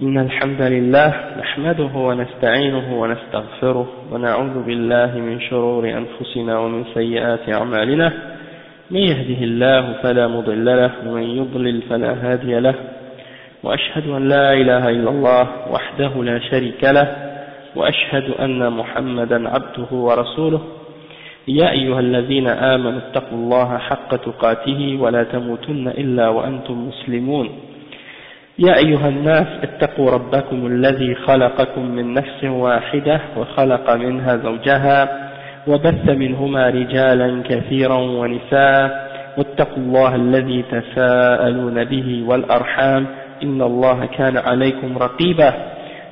إن الحمد لله نحمده ونستعينه ونستغفره ونعوذ بالله من شرور أنفسنا ومن سيئات أعمالنا من يهده الله فلا مضل له ومن يضلل فلا هادي له وأشهد أن لا إله إلا الله وحده لا شريك له وأشهد أن محمدا عبده ورسوله يا أيها الذين آمنوا اتقوا الله حق تقاته ولا تموتن إلا وأنتم مسلمون يا أيها الناس اتقوا ربكم الذي خلقكم من نفس واحدة وخلق منها زوجها وبث منهما رجالا كثيرا ونساء واتقوا الله الذي تساءلون به والأرحام إن الله كان عليكم رقيبا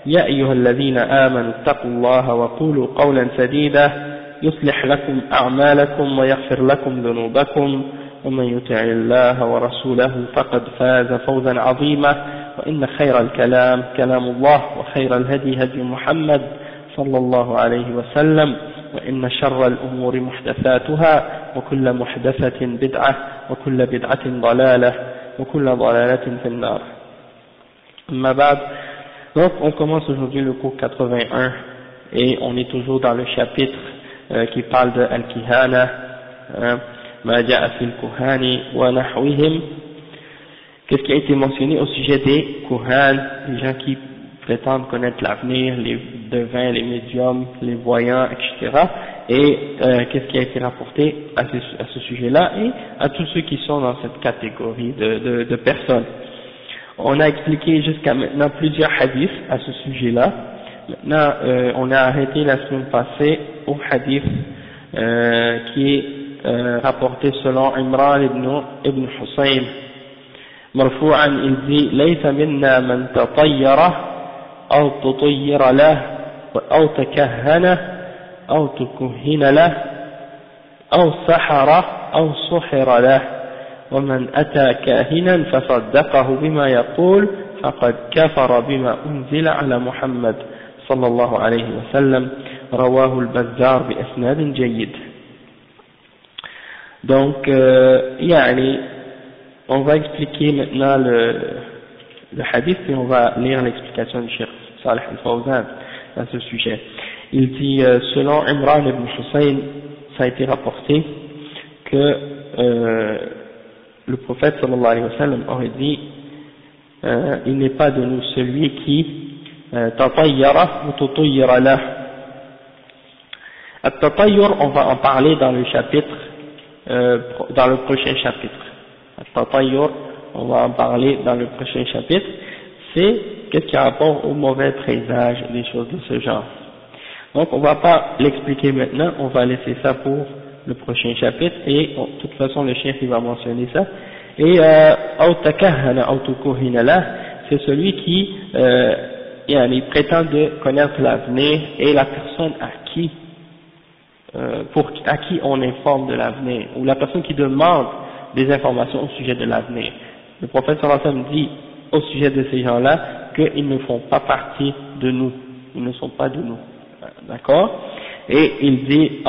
يا أيها الذين آمنوا اتقوا الله وقولوا قولا سديدا يصلح لكم أعمالكم ويغفر لكم ذنوبكم ومن يطع الله ورسوله فقد فاز فوزا عظيما وإن خير الكلام كلام الله وخير الهدي هدي محمد صلى الله عليه وسلم وإن شر الأمور محدثاتها وكل محدثة بدعة وكل بدعة ضلالة وكل ضلالة في النار. أما بعد, donc on commence aujourd'hui le cours 81 et on est toujours dans le chapitre qui parle de Al-Kihana, Ma ja'a fil kuhani wa nahwihim. Qu'est-ce qui a été mentionné au sujet des kuhan, les gens qui prétendent connaître l'avenir, les devins, les médiums, les voyants, etc. Et qu'est-ce qui a été rapporté à ce sujet-là et à tous ceux qui sont dans cette catégorie de personnes. On a expliqué jusqu'à maintenant plusieurs hadiths à ce sujet-là. Maintenant, on a arrêté la semaine passée au hadith qui est rapporté selon Imran ibn Husayn. مرفوعا il dit ليس منا من تطير أو تطير له أو تكهن أو تكهن له أو سحر أو سحر له ومن أتى كاهنا فصدقه بما يقول فقد كفر بما أنزل على محمد صلى الله عليه وسلم رواه البزار بإسناد جيد. Donc يعني on va expliquer maintenant le hadith et on va lire l'explication du Cheikh Salih al-Fawzan à ce sujet. Il dit selon Imran ibn Husayn, ça a été rapporté que le prophète sallallahu alayhi wa sallam aurait dit il n'est pas de nous celui qui tatayyara ou tutayyara lah. At-tatayyur, on va en parler dans le chapitre dans le prochain chapitre. At-tatayyur, on va en parler dans le prochain chapitre. C'est qu'est-ce qui a rapport au mauvais présage, des choses de ce genre. Donc on va pas l'expliquer maintenant, on va laisser ça pour le prochain chapitre et de toute façon le chef il va mentionner ça. Et c'est celui qui il prétend de connaître l'avenir et la personne à qui on informe de l'avenir, ou la personne qui demande des informations au sujet de l'avenir. Le prophète sallallahu alayhi wa sallam dit au sujet de ces gens-là qu'ils ne font pas partie de nous, ils ne sont pas de nous, d'accord? Et il dit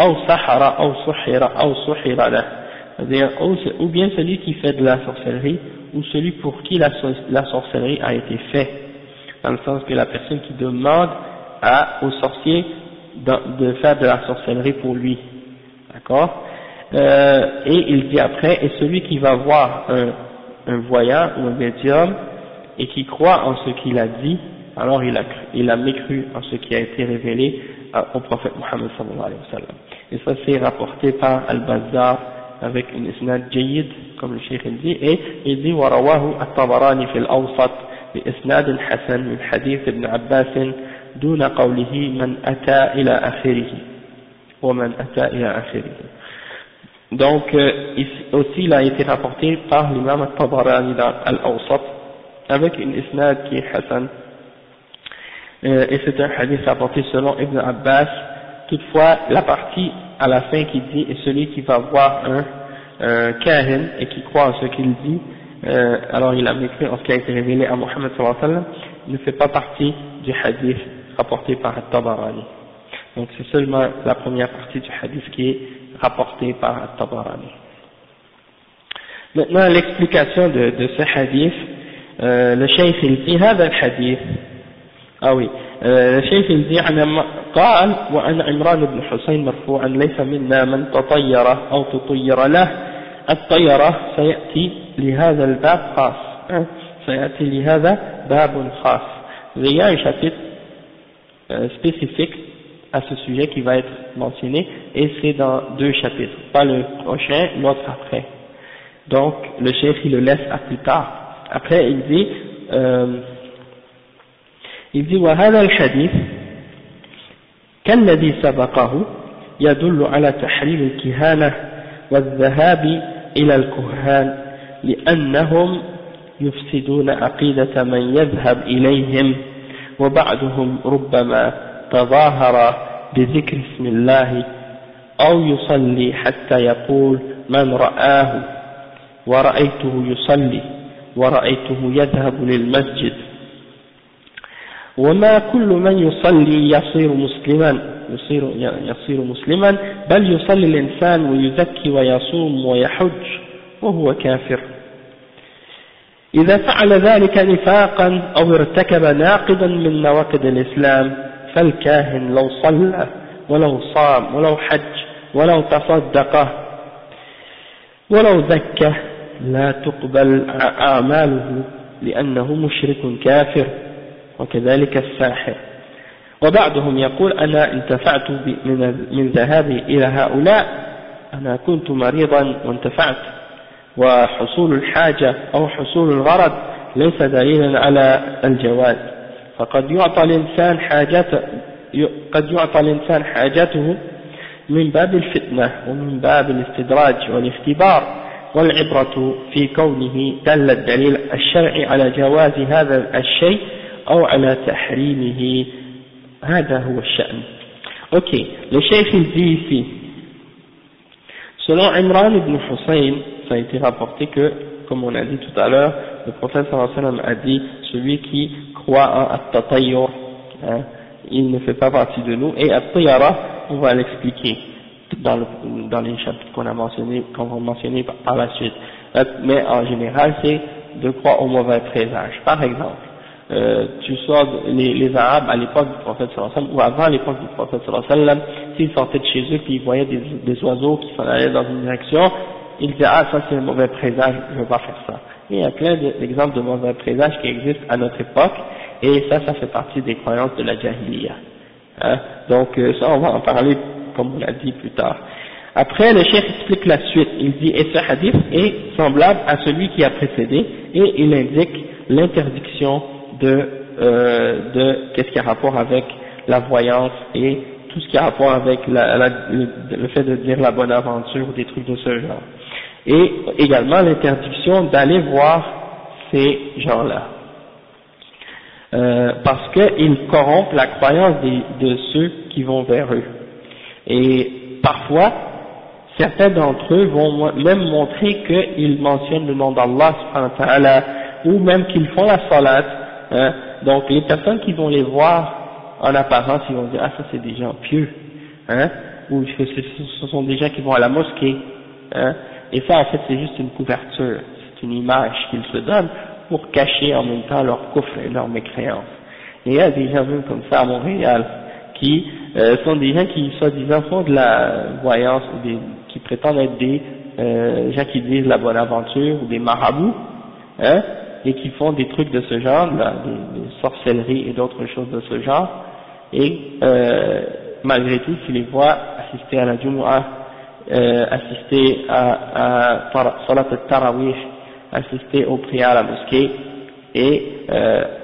c'est-à-dire ou bien celui qui fait de la sorcellerie ou celui pour qui la sorcellerie a été faite, dans le sens que la personne qui demande au sorcier de faire de la sorcellerie pour lui, d'accord? Et il dit après, et celui qui va voir un voyant ou un médium et qui croit en ce qu'il a dit, alors il a mécru en ce qui a été révélé au prophète Muhammad sallallahu alayhi wa sallam. Et ça c'est rapporté par Al-Bazzar avec une isnad jayyid, comme le cheikh dit, et il dit ورواه الطبراني في الأوسط بإسناد حسن من حديث ابن عباس دون قوله من أتى إلى آخره ومن أتى إلى آخره. Donc aussi il a été rapporté par l'imam al-Tabarani dans al-Awsat avec une isnad qui est Hassan, et c'est un hadith rapporté selon Ibn Abbas. Toutefois la partie à la fin qui dit et celui qui va voir un kahin et qui croit en ce qu'il dit, alors il a mécru en ce qui a été révélé à Muhammad sallallahu alayhi wa sallam, ne fait pas partie du hadith rapporté par al-Tabarani. Donc c'est seulement la première partie du hadith qui est rapportée par al-Tabarani. Maintenant l'explication de ce hadith, le cheikh il dit هذا الحديث Ah oui, الشيخ يقول قال وعن عمران بن حسين مرفوعا ليس منا من تطير أو تطير له. الطيرة سيأتي لهذا الباب خاص, سيأتي لهذا باب خاص. Il y a un chapitre spécifique à ce sujet qui va être mentionné, et c'est dans 2 chapitres, pas le prochain, l'autre après. Donc le cheikh il le laisse à plus tard. Après il dit وهذا الحديث كالذي سبقه يدل على تحريم الكهانة والذهاب إلى الكهان لأنهم يفسدون عقيدة من يذهب إليهم, وبعضهم ربما تظاهر بذكر اسم الله أو يصلي حتى يقول من رآه ورأيته يصلي ورأيته يذهب للمسجد. وما كل من يصلي يصير مسلما بل يصلي الإنسان ويزكي ويصوم ويحج وهو كافر. إذا فعل ذلك نفاقا أو ارتكب ناقضا من نواقض الإسلام فالكاهن لو صلى ولو صام ولو حج ولو تصدق ولو زكى لا تقبل أعماله لأنه مشرك كافر, وكذلك الساحر. وبعضهم يقول أنا انتفعت من ذهابي إلى هؤلاء, أنا كنت مريضا وانتفعت, وحصول الحاجة أو حصول الغرض ليس دليلا على الجواز, فقد يعطى الإنسان حاجته من باب الفتنة ومن باب الاستدراج والاختبار, والعبرة في كونه دل الدليل الشرعي على جواز هذا الشيء أو على تحريمه, هذا هو الشأن. Ok, le cheikh il dit ici, selon Imran ibn Hussein, ça a été rapporté que, comme on a dit tout à l'heure, le prophète sallallahu alayhi wa sallam a dit, celui qui croit en at-tatayyur, il ne fait pas partie de nous, et at-tayara, on va l'expliquer dans les chapitres qu'on va mentionner par la suite. Mais en général, c'est de croire au mauvais présage. Par exemple, tu sors, les Arabes à l'époque du prophète sallallahu alayhi wa sallam, ou avant l'époque du prophète sallallahu alayhi wa sallam, s'ils sortaient de chez eux puis ils voyaient des oiseaux qui s'en allaient dans une direction, ils disaient ah ça c'est un mauvais présage, je ne veux pas faire ça. Et il y a plein d'exemples de mauvais présages qui existent à notre époque, et ça fait partie des croyances de la jahiliya. Donc ça on va en parler comme on l'a dit plus tard. Après le cheikh explique la suite, il dit et ce hadith est semblable à celui qui a précédé, et il indique l'interdiction de qu'est-ce qui a rapport avec la voyance et tout ce qui a rapport avec le fait de dire la bonne aventure ou des trucs de ce genre. Et également l'interdiction d'aller voir ces gens-là. Parce qu'ils corrompent la croyance de ceux qui vont vers eux. Et parfois, certains d'entre eux vont même montrer qu'ils mentionnent le nom d'Allah subhanahu wa ta'ala, ou même qu'ils font la salat. Donc les personnes qui vont les voir en apparence, ils vont dire ah ça c'est des gens pieux, ou ce sont des gens qui vont à la mosquée, et ça en fait c'est juste une couverture, c'est une image qu'ils se donnent pour cacher en même temps leur kufr et leur mécréance. Et il y a des gens même comme ça à Montréal qui sont des gens qui soi-disant font de la voyance, ou qui prétendent être des gens qui disent la bonne aventure ou des marabouts, et qui font des trucs de ce genre, des sorcelleries et d'autres choses de ce genre, et malgré tout, tu les vois assister à la Jumu'ah, assister à Salat al-Tarawih, assister aux prières à la mosquée, et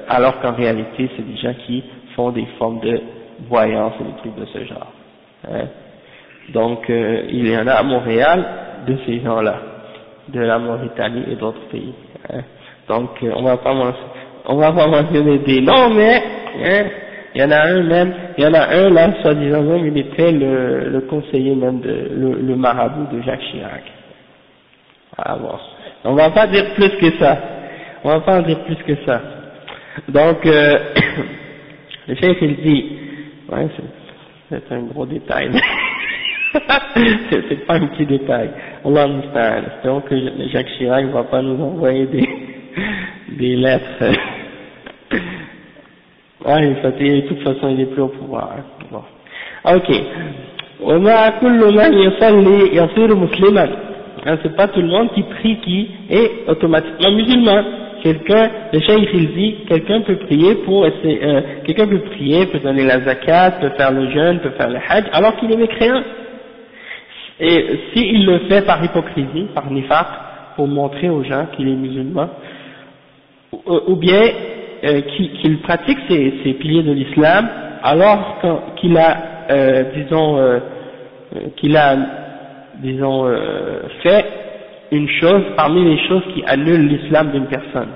alors qu'en réalité, c'est des gens qui font des formes de voyance et des trucs de ce genre. Donc, il y en a à Montréal de ces gens-là, de la Mauritanie et d'autres pays. Donc on va pas mentionner des noms, mais il y en a un là, soi-disant même, il était le conseiller même le marabout de Jacques Chirac. Ah bon, on va pas dire plus que ça. Donc le chef il dit, ouais c'est un gros détail. C'est pas un petit détail. Allah musta'an. Espérons que Jacques Chirac va pas nous envoyer des lettres. Ouais, de toute façon, il est plus au pouvoir. Hein. Bon. Ok. وما كل من يصلي يصير مسلما. C'est pas tout le monde qui prie qui est automatiquement musulman. Quelqu'un, le cheikh il dit, quelqu'un peut prier quelqu'un peut prier, peut donner la zakat, peut faire le jeûne, peut faire le hajj, alors qu'il est mécréant. Et s'il le fait par hypocrisie, par nifaq, pour montrer aux gens qu'il est musulman, ou bien qu'il pratique ces piliers de l'islam, alors qu'il a, fait une chose parmi les choses qui annulent l'islam d'une personne.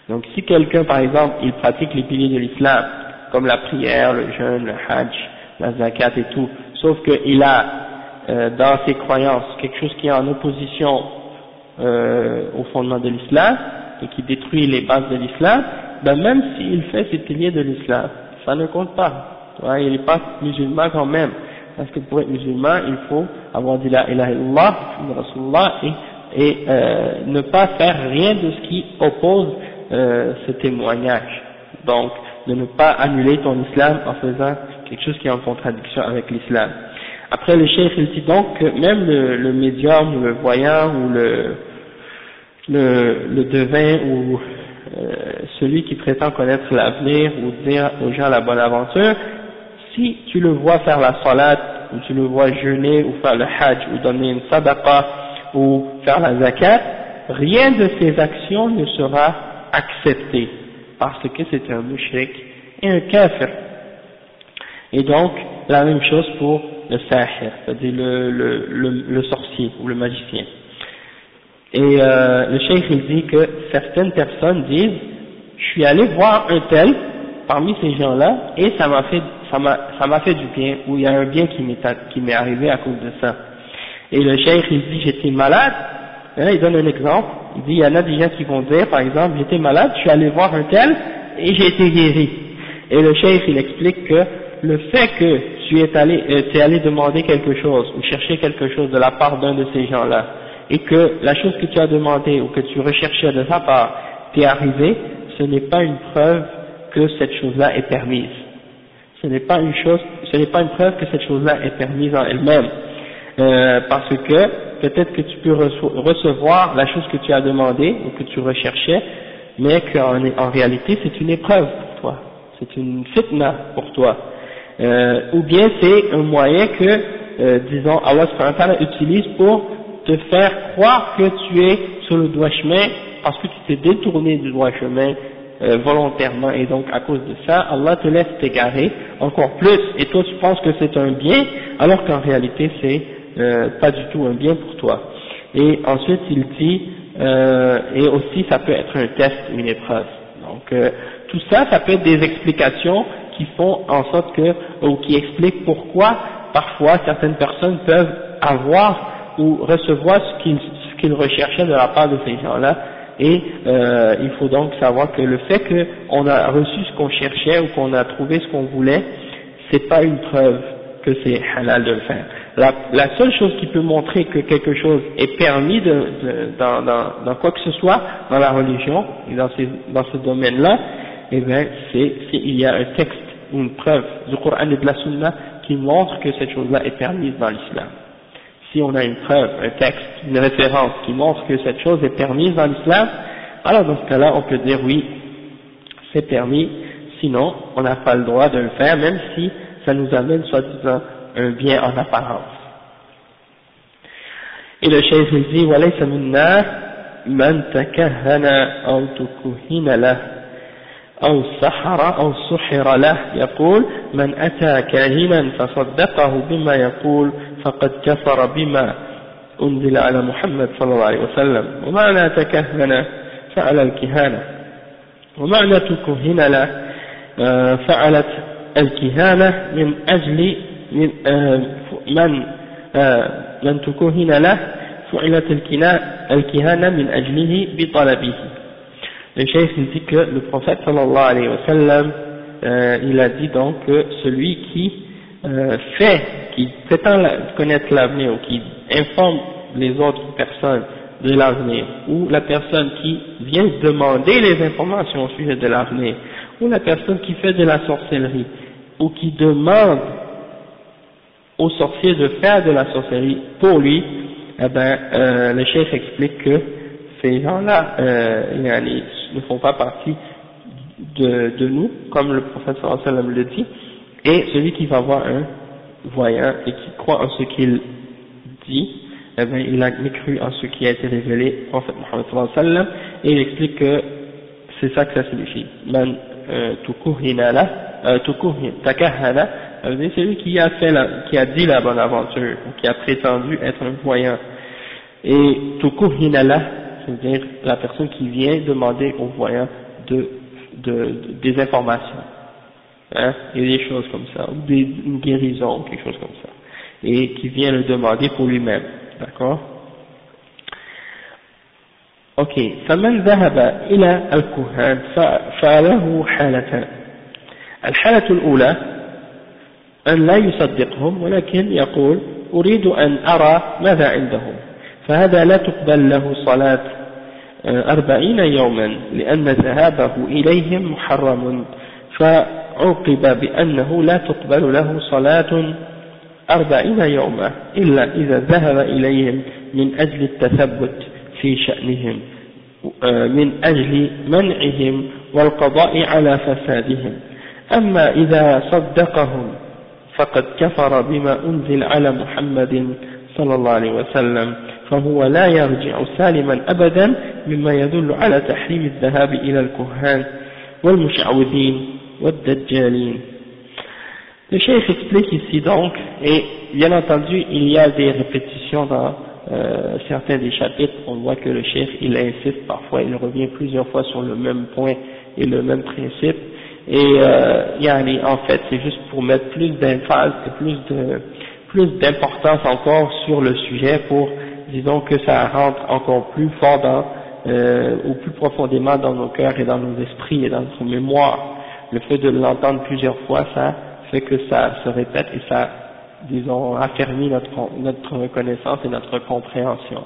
Donc si quelqu'un, par exemple, il pratique les piliers de l'islam, comme la prière, le jeûne, le hajj, la zakat et tout, sauf qu'il a dans ses croyances quelque chose qui est en opposition au fondement de l'islam et qui détruit les bases de l'islam, ben même s'il fait ces piliers de l'islam, ça ne compte pas. Ouais, il n'est pas musulman quand même. Parce que pour être musulman, il faut avoir dit la ilaha illallah, Rasulullah, et ne pas faire rien de ce qui oppose ce témoignage. Donc, de ne pas annuler ton islam en faisant quelque chose qui est en contradiction avec l'islam. Après, le cheikh il dit donc que même le médium ou le voyant ou le devin ou celui qui prétend connaître l'avenir ou dire aux gens la bonne aventure, si tu le vois faire la salat, ou tu le vois jeûner, ou faire le hajj, ou donner une sadaqa, ou faire la zakat, rien de ces actions ne sera accepté, parce que c'est un mushrik et un kafir. Et donc, la même chose pour le sahir, c'est-à-dire le sorcier, ou le magicien. Et le cheikh il dit que certaines personnes disent, je suis allé voir un tel, parmi ces gens-là, et ça m'a fait du bien, ou il y a un bien qui m'est arrivé à cause de ça. Et le cheikh il dit j'étais malade, là, il donne un exemple, il dit il y en a des gens qui vont dire par exemple j'étais malade, je suis allé voir un tel et j'ai été guéri. Et le cheikh il explique que le fait que tu es allé demander quelque chose ou chercher quelque chose de la part d'un de ces gens-là, et que la chose que tu as demandé ou que tu recherchais de sa part t'est arrivée, ce n'est pas une preuve que cette chose-là est permise. Ce n'est pas une preuve que cette chose-là est permise en elle-même, parce que peut-être que tu peux recevoir la chose que tu as demandé ou que tu recherchais, mais qu'en réalité c'est une épreuve pour toi, c'est une fitna pour toi, ou bien c'est un moyen que, disons, Allah subhanahu wa ta'ala utilise pour te faire croire que tu es sur le droit chemin parce que tu t'es détourné du droit chemin volontairement, et donc à cause de ça, Allah te laisse t'égarer encore plus, et toi tu penses que c'est un bien, alors qu'en réalité c'est pas du tout un bien pour toi. Et ensuite il dit, et aussi ça peut être un test, une épreuve. Donc tout ça, ça peut être des explications qui font en sorte que, ou qui expliquent pourquoi parfois certaines personnes peuvent avoir ou recevoir ce qu'ils recherchaient de la part de ces gens-là. Et il faut donc savoir que le fait qu'on a reçu ce qu'on cherchait ou qu'on a trouvé ce qu'on voulait, c'est pas une preuve que c'est halal de le faire. La seule chose qui peut montrer que quelque chose est permis dans quoi que ce soit dans la religion et dans ce domaine-là, eh bien c'est s'il y a un texte ou une preuve du Coran et de la Sunna qui montre que cette chose-là est permise dans l'islam. Si on a une preuve, un texte, une référence qui montre que cette chose est permise dans l'islam, alors dans ce cas-là, on peut dire oui, c'est permis, sinon on n'a pas le droit de le faire, même si ça nous amène soi-disant un bien en apparence. Et le cheikh dit, وَلَيْسَ مِنَّا مَنْ تَكَهَّنَ أَوْ تُكُهِّنَ لَهُ أو سحر أو سحر له يقول من أتى كاهنا فصدقه بما يقول فقد كفر بما أنزل على محمد صلى الله عليه وسلم. ومعنى تكهن فعل الكهانة، ومعنى تكهن له فعلت الكهانة من أجل من تكهن له فعلت الكهانة من أجله بطلبه. Le cheikh dit que le prophète sallallahu alayhi wa sallam, il a dit donc que celui qui qui prétend connaître l'avenir ou qui informe les autres personnes de l'avenir, ou la personne qui vient demander les informations au sujet de l'avenir, ou la personne qui fait de la sorcellerie, ou qui demande au sorcier de faire de la sorcellerie pour lui, eh ben, le cheikh explique que ces gens-là ne font pas partie de nous, comme le prophète sallallahu alayhi wa sallam le dit, et celui qui va voir un voyant et qui croit en ce qu'il dit, eh bien, il a cru en ce qui a été révélé au prophète Muhammad sallallahu alayhi wa sallam, et il explique que c'est ça que ça signifie. Man takahana, c'est celui qui a dit la bonne aventure, ou qui a prétendu être un voyant. Et tukuhinala, c'est-à-dire la personne qui vient demander au voyant des informations, hein, et des choses comme ça, ou une guérison, ou quelque chose comme ça, et qui vient le demander pour lui-même, d'accord? Ok, فمن ذهب إلى الكهان فله حالتان. الحالة الأولى أن لا يصدقهم ولكن يقول أريد أن أرى ماذا عندهم، فهذا لا تقبل له صلاة 40 يوما لأن ذهابه إليهم محرم، فعوقب بأنه لا تقبل له صلاة 40 يوما إلا إذا ذهب إليهم من أجل التثبت في شأنهم، من أجل منعهم والقضاء على فسادهم. أما إذا صدقهم فقد كفر بما أنزل على محمد صلى الله عليه وسلم، فهو لا يرجع سالما أبدا مما يدل على تحريم الذهاب إلى الكهان والمشعوذين والدجالين. Le cheikh explique ici donc, et bien entendu il y a des répétitions dans certains des chapitres, on voit que le cheikh il insiste parfois, il revient plusieurs fois sur le même point et le même principe, et en fait c'est juste pour mettre plus d'emphase et plus d'importance encore sur le sujet, pour, disons, que ça rentre encore plus fort ou plus profondément dans nos cœurs et dans nos esprits et dans notre mémoire. Le fait de l'entendre plusieurs fois, ça fait que ça se répète et ça, disons, affermit notre reconnaissance et notre compréhension.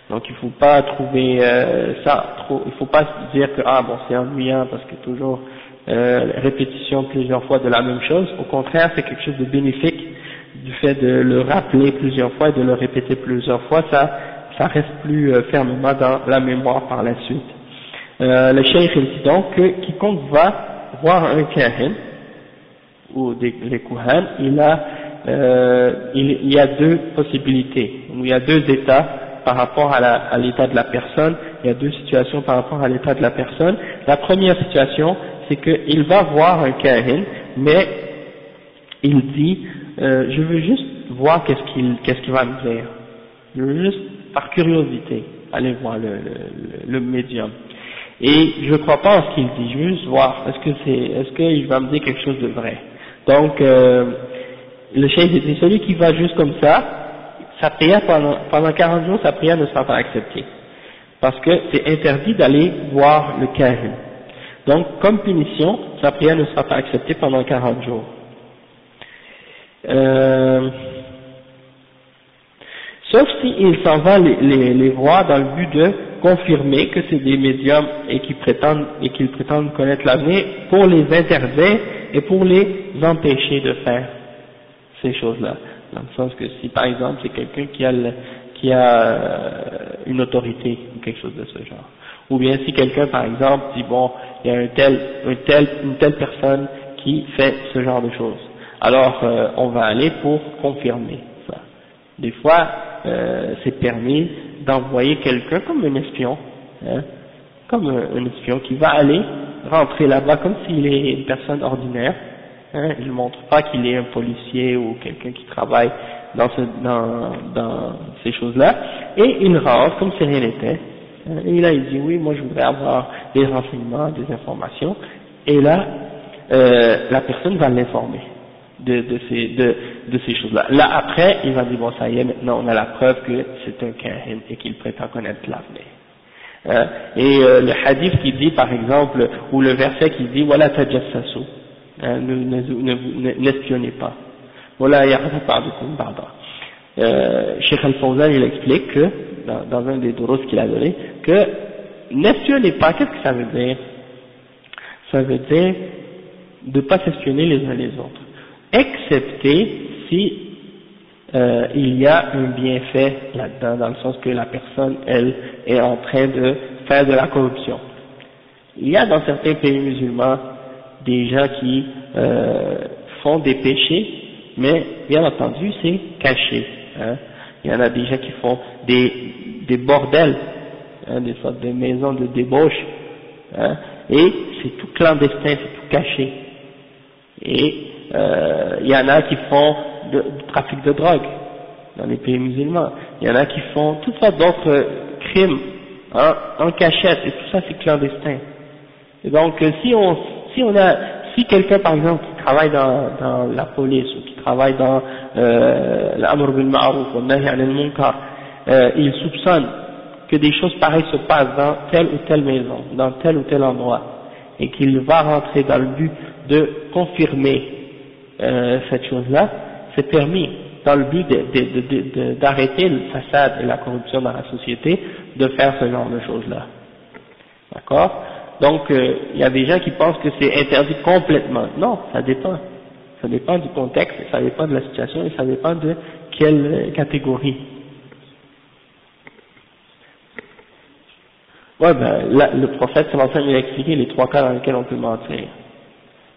Donc il faut pas trouver il faut pas se dire que c'est ennuyant parce que toujours répétition plusieurs fois de la même chose. Au contraire, c'est quelque chose de bénéfique du fait de le rappeler plusieurs fois et de le répéter plusieurs fois, ça reste plus fermement dans la mémoire par la suite. Le cheikh il dit donc que quiconque va voir un kahin ou les kuhan, il y a deux possibilités, ou il y a deux états par rapport à l'état de la personne, il y a deux situations par rapport à l'état de la personne. La première situation, c'est qu'il va voir un kahin, mais il dit je veux juste voir qu'est-ce qu'il va me dire, je veux juste par curiosité aller voir le médium, et je ne crois pas en ce qu'il dit, je veux juste voir est-ce qu'il va me dire quelque chose de vrai. Donc le cheikh dit celui qui va juste comme ça, sa prière pendant 40 jours, sa prière ne sera pas acceptée, parce que c'est interdit d'aller voir le kahin. Donc comme punition, sa prière ne sera pas acceptée pendant 40 jours. Sauf s'il s'en va les voir dans le but de confirmer que c'est des médiums et qu'ils prétendent connaître l'avenir, pour les interdire et pour les empêcher de faire ces choses-là. Dans le sens que si par exemple c'est quelqu'un qui a une autorité ou quelque chose de ce genre, ou bien si quelqu'un par exemple dit bon, il y a une telle personne qui fait ce genre de choses, alors on va aller pour confirmer ça. Des fois c'est permis d'envoyer quelqu'un comme un espion, hein, comme un espion qui va aller rentrer là-bas comme s'il est une personne ordinaire, hein, il ne montre pas qu'il est un policier ou quelqu'un qui travaille dans ces choses-là, et il rentre comme si rien n'était, hein, et là il dit oui, moi je voudrais avoir des renseignements, des informations, et là la personne va l'informer de ces choses-là. Là après, il va dire bon ça y est, maintenant on a la preuve que c'est un kahin et qu'il prétend connaître l'avenir. Et le hadith qui dit par exemple, ou le verset qui dit voilà tajassasu, n'espionnez pas. Voilà yaghtab ba'dukum ba'da. Cheikh Al-Fawzan il explique que dans un des durus qu'il a donné que n'espionnez pas, qu'est-ce que ça veut dire? ça veut dire de ne pas s'espionner les uns les autres, excepté si il y a un bienfait là-dedans, dans le sens que la personne, elle, est en train de faire de la corruption. Il y a dans certains pays musulmans des gens qui font des péchés, mais bien entendu c'est caché. Hein. Il y en a des gens qui font des bordels, hein, des sortes de maisons de débauche, hein, et c'est tout clandestin, c'est tout caché. Et il y en a qui font du trafic de drogue dans les pays musulmans. Il y en a qui font toutes sortes d'autres crimes en cachette, et tout ça c'est clandestin. Et donc si quelqu'un par exemple qui travaille dans la police ou qui travaille dans l'amr bil ma'ruf ou nahy anil munkar, il soupçonne que des choses pareilles se passent dans telle ou telle maison, dans tel ou tel endroit, et qu'il va rentrer dans le but de confirmer cette chose-là, c'est permis, dans le but d'arrêter le façade et la corruption dans la société, de faire ce genre de choses-là. D'accord? Donc, il y a des gens qui pensent que c'est interdit complètement. Non, ça dépend. Ça dépend du contexte, ça dépend de la situation, et ça dépend de quelle catégorie. Ouais, là, le prophète sallallahu alayhi wa sallam a expliqué les 3 cas dans lesquels on peut mentir.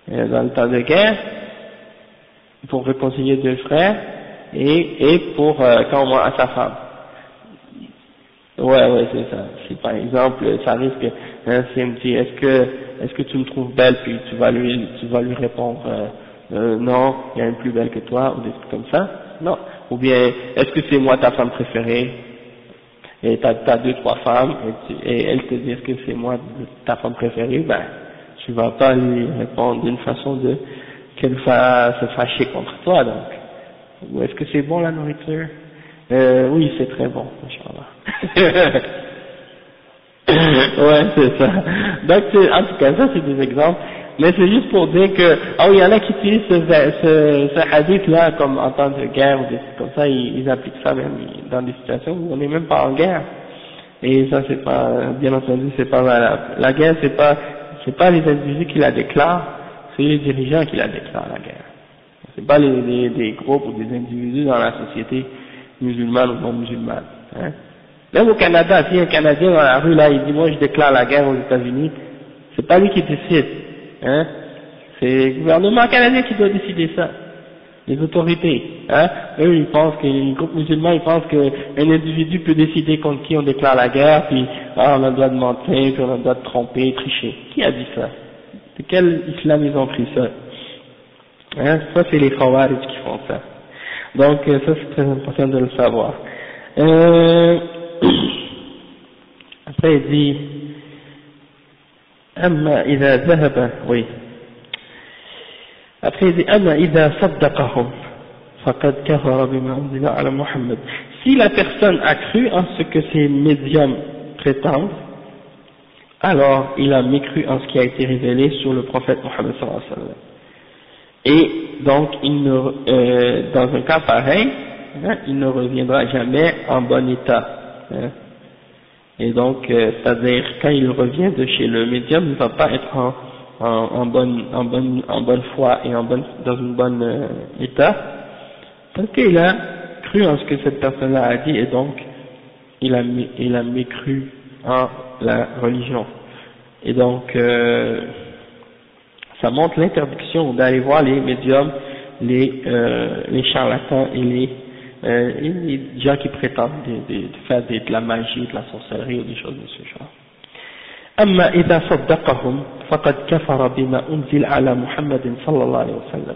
Dans le temps de guerre, pour réconcilier 2 frères, et pour quand on ment à sa femme. Ouais, c'est ça. Si par exemple, ça risque, hein, si elle me dit, est-ce que tu me trouves belle, puis tu vas lui répondre, non, il y a une plus belle que toi, ou des trucs comme ça. Non. Ou bien, est-ce que c'est moi ta femme préférée? Et t'as 2-3 femmes, et elle te dit, est-ce que c'est moi ta femme préférée? Ben, tu vas pas lui répondre d'une façon qu'elle va se fâcher contre toi, donc. Ou est-ce que c'est bon la nourriture? Oui, c'est très bon, Inch'Allah. Ouais, c'est ça. Donc, en tout cas, ça c'est des exemples. Mais c'est juste pour dire que, il y en a qui utilisent ce hadith-là comme en temps de guerre ou des trucs comme ça, ils appliquent ça même dans des situations où on n'est même pas en guerre. Et ça c'est pas, bien entendu, c'est pas valable. La guerre, c'est pas les individus qui la déclarent, c'est les dirigeants qui la déclarent, la guerre. C'est pas des groupes ou des individus dans la société musulmane ou non musulmane. Hein. Même au Canada, si un Canadien dans la rue là, il dit moi je déclare la guerre aux États-Unis, c'est pas lui qui décide. Hein. C'est le gouvernement canadien qui doit décider ça. Les autorités. Hein. Eux ils pensent que les groupes musulmans ils pensent qu'un individu peut décider contre qui on déclare la guerre, puis on a le droit de mentir, puis on a le droit de tromper, tricher. Qui a dit ça? De quel islam ils ont pris ça? Hein, ça c'est les Khawarij qui font ça. Donc ça c'est très important de le savoir. Après il dit أما إذا ذهب oui. Après il dit أما إذا صدقهم فقد كفر بما أنزل على محمد. Si la personne a cru en ce que ces médiums prétendent, alors il a mécru en ce qui a été révélé sur le prophète Mohammed sallallahu alayhi wa sallam. Et donc, dans un cas pareil, hein, il ne reviendra jamais en bon état. Hein. Et donc, c'est-à-dire, quand il revient de chez le médium, il ne va pas être en bonne foi et dans une bonne état, parce qu'il a cru en ce que cette personne-là a dit, et donc, il a mécru en la religion. Et donc, ça montre l'interdiction d'aller voir les médiums, les charlatans et les gens qui prétendent de faire de la magie, de la sorcellerie ou des choses de ce genre. أما إذا صدقهم فقد كفر بما أنزل على محمد صلى الله عليه وسلم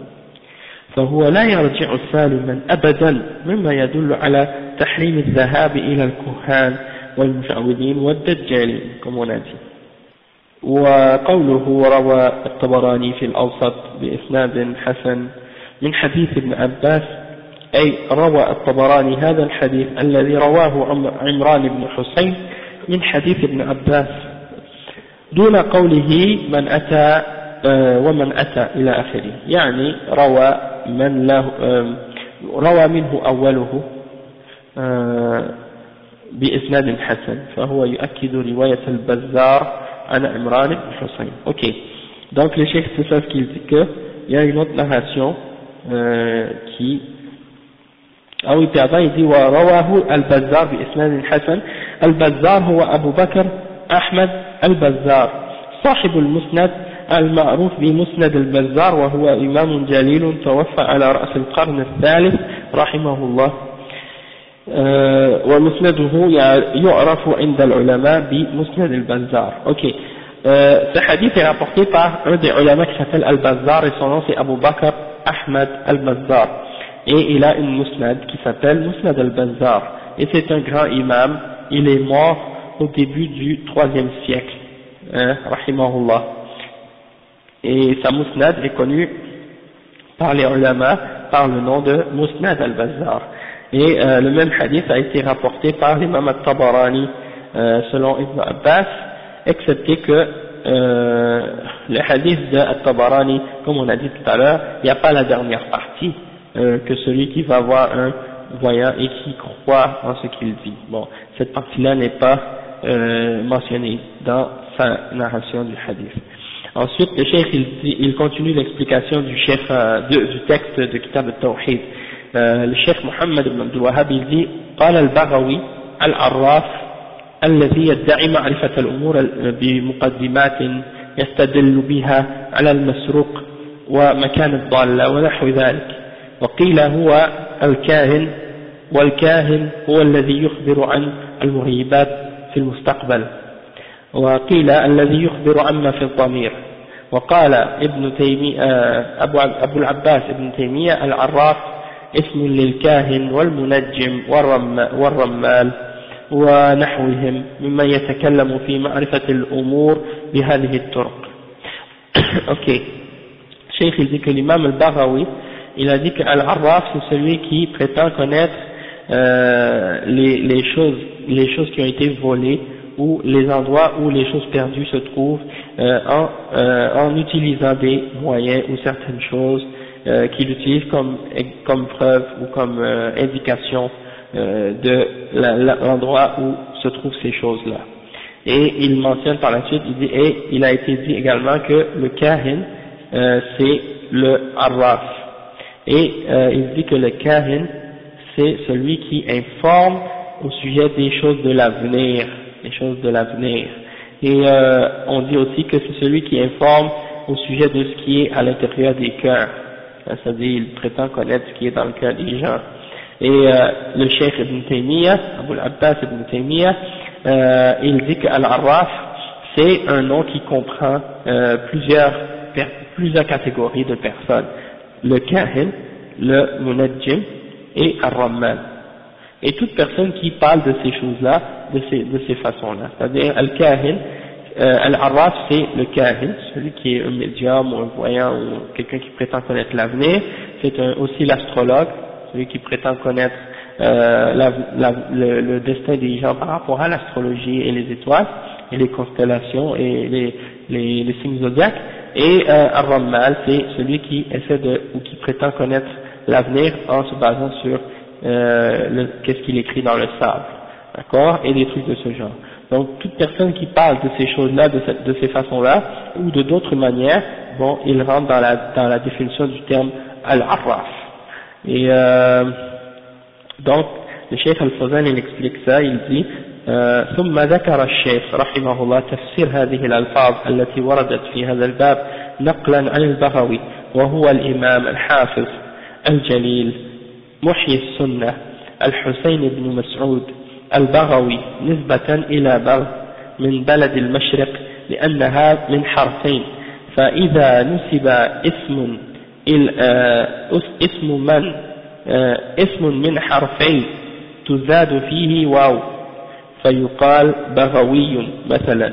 فهو لا يرجع سالما أبدا مما يدل على تحريم الذهاب إلى الكهان والمشعوذين والدجالين كما نأتي. وقوله روى الطبراني في الأوسط بإسناد حسن من حديث ابن عباس، أي روى الطبراني هذا الحديث الذي رواه عمران بن حسين من حديث ابن عباس دون قوله من أتى ومن أتى إلى آخره، يعني روى منه أوله بإسناد حسن، فهو يؤكد رواية البزار عن عمران بن حسين. Ok. Donc le cheikh, c'est ça ce qu'il dit, qu'il y a une autre narration qui... Ah oui, puis avant il dit ورواه البزار بإسناد حسن. البزار هو أبو بكر أحمد البزار صاحب المسند المعروف بمسند البزار، وهو إمام جليل توفى على رأس القرن الثالث رحمه الله، ومسنده يعرف عند العلماء بمسند البزار. Ok. Ce hadith est rapporté par un des ulama qui s'appelle Al-Bazzar et son nom c'est Abu Bakr Ahmad Al-Bazzar, et il a une musnad qui s'appelle Musnad Al-Bazzar, et c'est un grand imam. Il est mort au début du 3e siècle, rahimahullah, et sa musnad est connue par les ulama par le nom de Musnad Al-Bazzar. Et le même hadith a été rapporté par l'imam Al-Tabarani selon Ibn Abbas, excepté que le hadith de Al-Tabarani, comme on a dit tout à l'heure, il n'y a pas la dernière partie, que celui qui va voir un voyant et qui croit en ce qu'il dit. Bon, cette partie-là n'est pas mentionnée dans sa narration du hadith. Ensuite, le cheikh il continue l'explication du texte de Kitab al-Tawhid. Le cheikh Mohammed ibn Abdul Wahhab il dit قال البغوي العراف الذي يدعي معرفة الأمور بمقدمات يستدل بها على المسروق ومكان الضالة ونحو ذلك، وقيل هو الكاهن، والكاهن هو الذي يخبر عن المغيبات في المستقبل، وقيل الذي يخبر عما في الضمير. وقال ابن تيمية أبو العباس ابن تيمية العراف اسم للكاهن والمنجم والرمال ونحوهم ممن يتكلم في معرفة الأمور بهذه الطرق. Ok. Cheikh il dit que l'imam al-Baghawi il a dit que Al-Arraf c'est celui qui prétend connaître les choses qui ont été volées ou les endroits où les choses perdues se trouvent en utilisant des moyens ou certaines choses qu'il utilise comme preuve ou comme indication de l'endroit où se trouvent ces choses-là. Et il mentionne par la suite, il dit, et il a été dit également que le kahin c'est le arraf, et il dit que le kahin c'est celui qui informe au sujet des choses de l'avenir, et on dit aussi que c'est celui qui informe au sujet de ce qui est à l'intérieur des cœurs, c'est-à-dire il prétend connaître ce qui est dans le cœur des gens. Et le cheikh Ibn Taymiyyah, Abu al-Abbas Ibn Taymiyyah, il dit qu'Al-Arraf c'est un nom qui comprend plusieurs catégories de personnes: le kahin, le munajjim et Ar-Ramman. Et toute personne qui parle de ces choses-là, de ces façons-là, c'est-à-dire Al-Kahin, Al-Arraf c'est le Kahin, celui qui est un médium ou un voyant ou quelqu'un qui prétend connaître l'avenir. C'est aussi l'astrologue, celui qui prétend connaître le destin des gens par rapport à l'astrologie et les étoiles et les constellations et les signes zodiaques. Et Ar-Rammal c'est celui qui essaie ou qui prétend connaître l'avenir en se basant sur qu'est-ce qu'il écrit dans le sable, d'accord, et des trucs de ce genre. Donc toute personne qui parle de ces choses-là, de ces façons-là, ou de d'autres manières, bon, il rentre dans la définition du terme al-arraf. Et donc le Cheikh Al-Fawzan il explique ça, il dit ثم ذكر الشيخ رحمه الله تفسير هذه الألفاظ التي وردت في هذا الباب نقلا عن البغوي، وهو الإمام الحافظ الجليل محيي السنة الحسين بن مسعود البغوي نسبة إلى بغ من بلد المشرق، لأنها من حرفين، فإذا نسب اسم من حرفين تزاد فيه واو فيقال بغوي مثلا.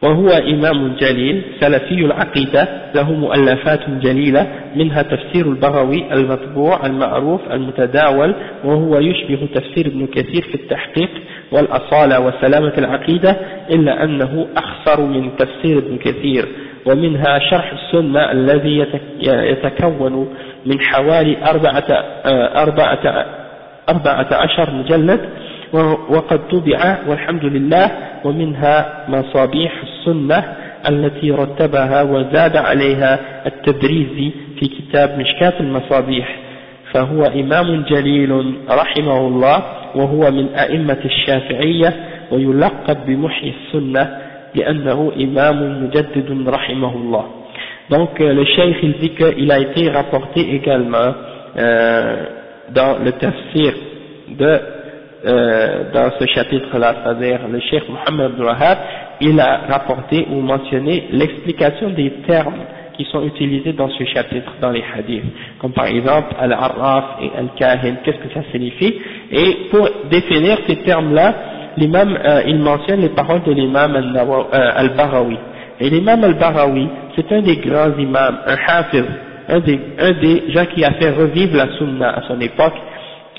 وهو إمام جليل سلفي العقيدة له مؤلفات جليلة، منها تفسير البغوي المطبوع المعروف المتداول، وهو يشبه تفسير ابن كثير في التحقيق والأصالة وسلامة العقيدة، إلا أنه أخصر من تفسير ابن كثير. ومنها شرح السنة الذي يتكون من حوالي 14 مجلد وقد طبع والحمد لله. ومنها مصابيح السنة التي رتبها وزاد عليها التبريزي في كتاب مشكاة المصابيح، فهو إمام جليل رحمه الله، وهو من أئمة الشافعية، ويلقب بمحيي السنة لأنه إمام مجدد رحمه الله. Donc le cheikh il dit qu'il a été rapporté également dans le tafsir dans ce chapitre-là, c'est-à-dire le cheikh Mohammed Abdul Wahhab, il a rapporté ou mentionné l'explication des termes qui sont utilisés dans ce chapitre dans les hadiths, comme par exemple Al-Arraf et Al-Kahin, qu'est-ce que ça signifie, et pour définir ces termes-là, l'imam il mentionne les paroles de l'imam Al-Baghawi, et l'imam Al-Baghawi c'est un des grands imams, un hafiz, un des gens qui a fait revivre la sunna à son époque,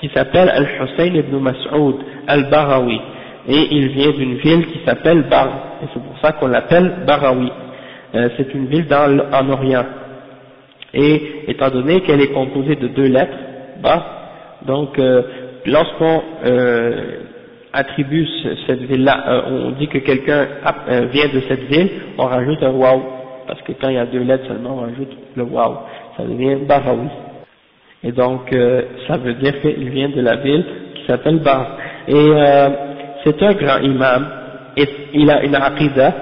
qui s'appelle Al-Hussein ibn Mas'ud Al-Baghawi, et il vient d'une ville qui s'appelle Bar, et c'est pour ça qu'on l'appelle Baghawi. C'est une ville en Orient, et étant donné qu'elle est composée de 2 lettres, Bar, donc lorsqu'on attribue cette ville-là, on dit que quelqu'un vient de cette ville, on rajoute un waw, parce que quand il y a 2 lettres seulement, on rajoute le waw, ça devient Baghawi. Et donc ça veut dire qu'il vient de la ville qui s'appelle Bar. Et c'est un grand imam, et il a une aqidah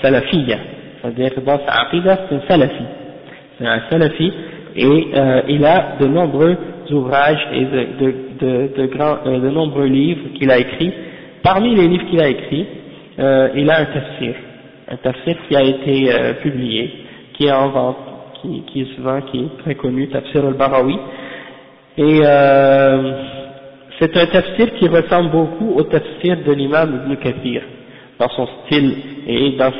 salafiyya, c'est-à-dire que dans sa aqidah c'est un salafi, et il a de nombreux ouvrages et de nombreux livres qu'il a écrits. Parmi les livres qu'il a écrits, il a un tafsir qui a été publié, qui est en vente, qui est très connu, Tafsir al-Baghawi, et c'est un tafsir qui ressemble beaucoup au tafsir de l'imam Ibn Kathir, dans son style et dans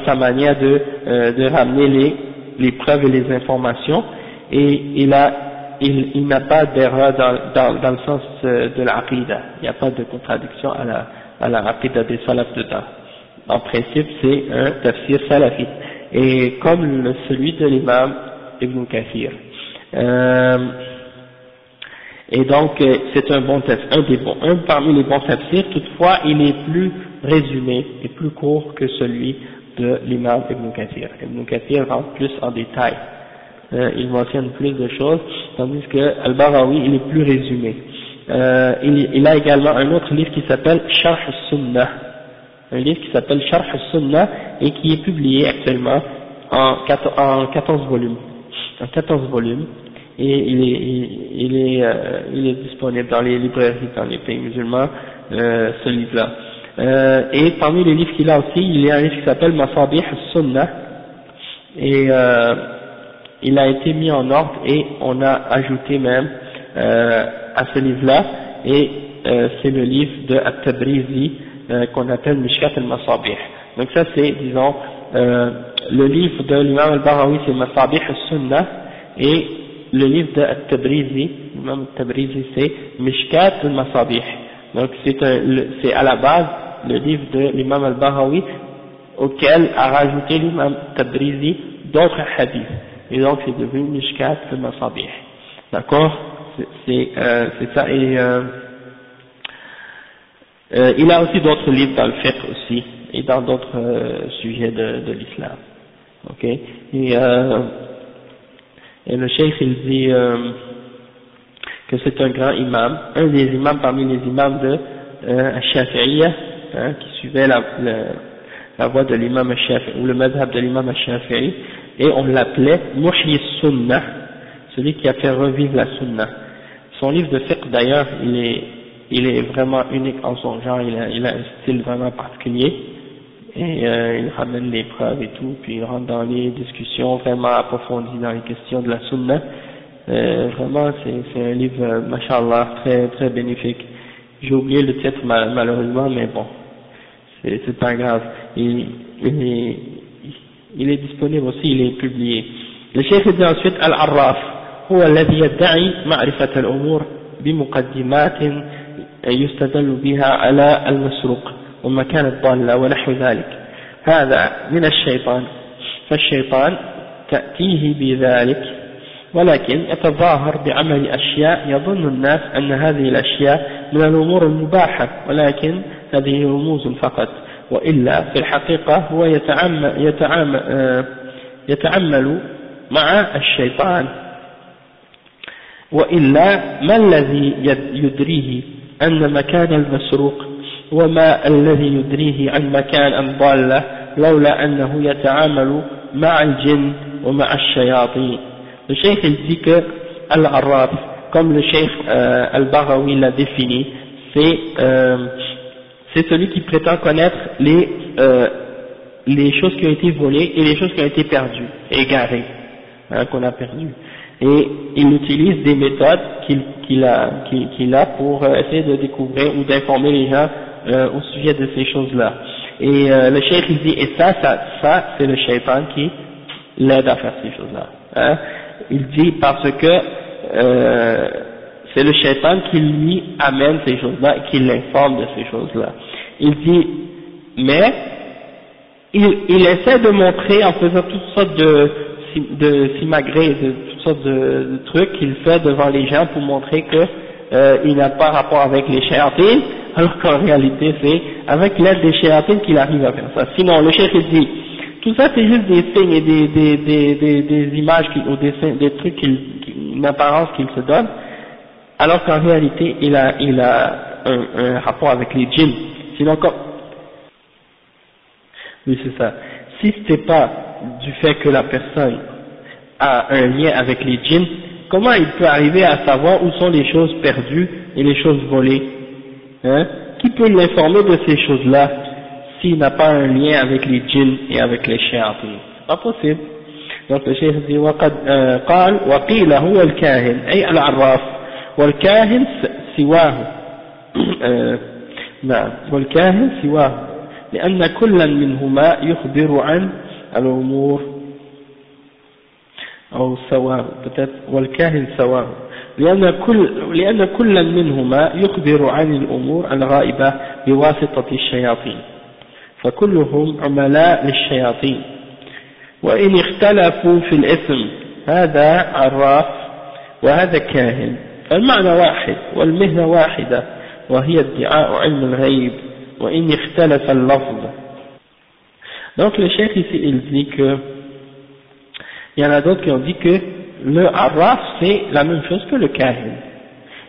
sa manière de ramener les preuves et les informations, et il n'a pas d'erreur dans le sens de l'aqida, il n'y a pas de contradiction à la aqida des salaf dedans. En principe, c'est un tafsir salafi, et comme celui de l'imam Ibn Kathir. Et donc, c'est un bon tafsir, un parmi les bons tafsirs, toutefois, il est plus résumé et plus court que celui de l'imam Ibn Kathir. Ibn Kathir rentre plus en détail, il mentionne plus de choses, tandis que Al-Baghawi, il est plus résumé. Il a également un autre livre qui s'appelle Sharh al-Sunnah, un livre qui s'appelle Sharh al-Sunnah et qui est publié actuellement en 14 volumes. En 14 volumes, et il est disponible dans les librairies dans les pays musulmans, ce livre-là. Et parmi les livres qu'il a aussi, il y a un livre qui s'appelle Masabih al-Sunnah, et il a été mis en ordre, et on a ajouté même à ce livre-là, et c'est le livre de At-Tabrizi qu'on appelle Mishkat al-Masabih. Donc ça c'est, disons, le livre de l'imam al-Baghawi c'est Masabih al-Sunnah, et le livre de At-Tabrizi, l'imam At-Tabrizi c'est Mishkat al-Masabih. Donc c'est à la base le livre de l'imam al-Baghawi auquel a rajouté l'imam At-Tabrizi d'autres hadiths, et donc c'est devenu Mishkat al-Masabih. D'accord, c'est ça. Et il a aussi d'autres livres dans le fiqh aussi, et dans d'autres sujets de l'islam. Ok, et le cheikh il dit que c'est un grand imam, un des imams parmi les imams de Al-Shafi'iyya, qui suivait la voie de l'imam Al-Shafi'i, ou le madhab de l'imam Al-Shafi'i, et on l'appelait Muhyi Sunnah, celui qui a fait revivre la Sunnah. Son livre de fiqh d'ailleurs, il est vraiment unique en son genre, il a un style vraiment particulier, et il ramène les preuves et tout, puis il rentre dans les discussions vraiment approfondies dans les questions de la Sunna. Vraiment c'est un livre, mashallah, très très bénéfique. J'ai oublié le titre malheureusement, mais bon, c'est pas grave. Il est disponible aussi, il est publié. Le cheikh dit ensuite Al-Arraf هو الذي يدعي معرفة الأمور بمقدمات يستدل بها على المسروق ومكان الضالة ونحو ذلك، هذا من الشيطان، فالشيطان تأتيه بذلك، ولكن يتظاهر بعمل أشياء يظن الناس أن هذه الأشياء من الأمور المباحة، ولكن هذه رموز فقط، وإلا في الحقيقة هو يتعامل مع الشيطان. وإلا ما الذي يدريه أن مكان المسروق وما الذي يدريه عن مكان الضالة لولا أنه يتعامل مع الجن ومع الشياطين. Le cheikh il dit que Al-Arraf, comme le cheikh Al-Baghawi l'a défini, c'est celui qui prétend connaître les choses qui ont été volées et les choses qui ont été perdues, égarées, qu'on a perdues. Et il utilise des méthodes qu'il a pour essayer de découvrir ou d'informer les gens au sujet de ces choses-là. Et le cheikh il dit, et ça c'est le shaitan qui l'aide à faire ces choses-là. Hein? Il dit parce que c'est le shaitan qui lui amène ces choses-là et qui l'informe de ces choses-là. Il dit, mais il essaie de montrer en faisant toutes sortes de simagrées, de toutes sortes de trucs qu'il fait devant les gens pour montrer que il n'a pas rapport avec les shayatines, alors qu'en réalité c'est avec l'aide des shayatines qu'il arrive à faire ça. Sinon le cheikh il dit, tout ça c'est juste des signes et des images ou des trucs une apparence qu'il se donne, alors qu'en réalité il a un rapport avec les djinns. Sinon comme oui c'est ça, si c'était pas du fait que la personne a un lien avec les djinns, comment il peut arriver à savoir où sont les choses perdues et les choses volées, hein? Qui peut l'informer de ces choses-là s'il n'a pas un lien avec les djinns et avec les shayatin? C'est pas possible. Donc le cheikh dit قال وقيل هو الكاهن أي العراف والكاهن سواه نعم والكاهن سواه لأن كلا منهما يخبر عن الأمور أو سواه والكاهن سواه لأن كلا منهما يخبر عن الأمور الغائبة بواسطة الشياطين فكلهم عملاء للشياطين وإن اختلفوا في الاسم هذا عراف وهذا كاهن فالمعنى واحد والمهنة واحدة وهي ادعاء علم الغيب وإن اختلف اللفظ. Donc le cheikh ici il dit que il y en a d'autres qui ont dit que le arraf c'est la même chose que le kahin,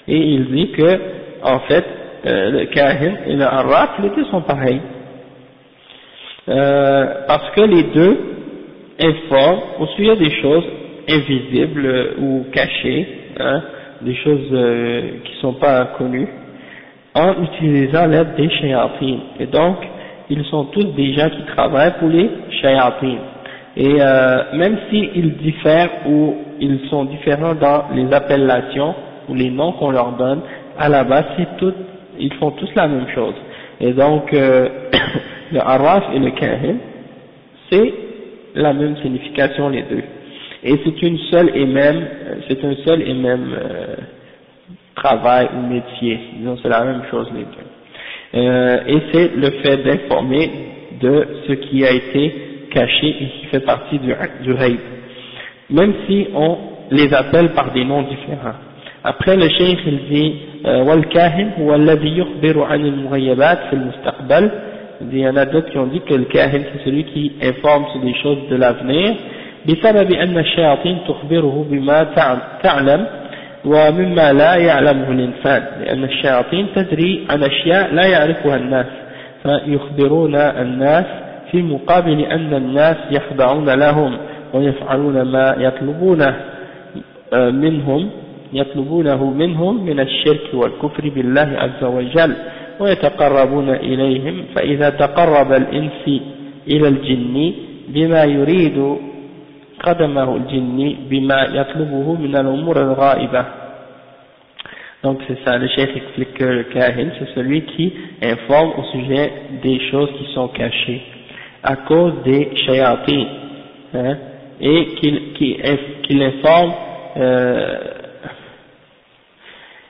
et il dit que en fait le kahin et le arraf les deux sont pareils, parce que les deux informent au sujet des choses invisibles ou cachées, hein, des choses qui ne sont pas connues, en utilisant l'aide des shayatines. Et donc ils sont tous des gens qui travaillent pour les shayatines. Et même s'ils diffèrent ou ils sont différents dans les appellations ou les noms qu'on leur donne, à la base ils font tous la même chose. Et donc le arraf et le kahin, c'est la même signification les deux. Et c'est un seul et même travail ou métier. Disons c'est la même chose les deux. Et c'est le fait d'informer de ce qui a été caché et qui fait partie du ghaib, même si on les appelle par des noms différents. Après le cheikh il dit والكاهن هو الذي يخبر عن المغيبات في المستقبل. Il y en a d'autres qui ont dit que le kahin c'est celui qui informe sur des choses de l'avenir بسبب أن الشياطين تخبره بما تعلم ومما لا يعلمه الإنسان لأن الشياطين تدري عن أشياء لا يعرفها الناس فيخبرون الناس في مقابل أن الناس يخضعون لهم ويفعلون ما يطلبونه منهم من الشرك والكفر بالله عز وجل ويتقربون إليهم فإذا تقرب الإنس إلى الجن بما يريد قدمه الجن بما يطلبه من الأمور الغائبة. Donc c'est ça, le cheikh explique que le kahin c'est celui qui informe au sujet des choses qui sont cachées à cause des shayatines, hein, et qu'il informe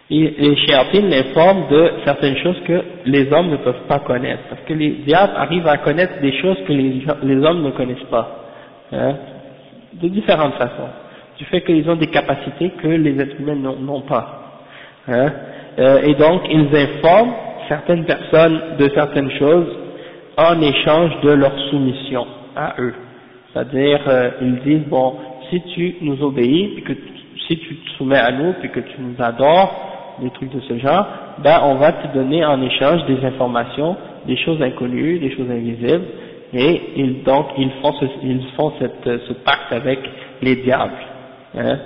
les shayatines l'informent de certaines choses que les hommes ne peuvent pas connaître, parce que les diables arrivent à connaître des choses que les hommes ne connaissent pas, hein, de différentes façons, du fait qu'ils ont des capacités que les êtres humains n'ont pas, hein, et donc ils informent certaines personnes de certaines choses en échange de leur soumission à eux. C'est-à-dire, ils disent, bon, si tu nous obéis, puis que si tu te soumets à nous, puis que tu nous adores, des trucs de ce genre, ben on va te donner en échange des informations, des choses inconnues, des choses invisibles, et donc ils font ce pacte avec les diables. Hein.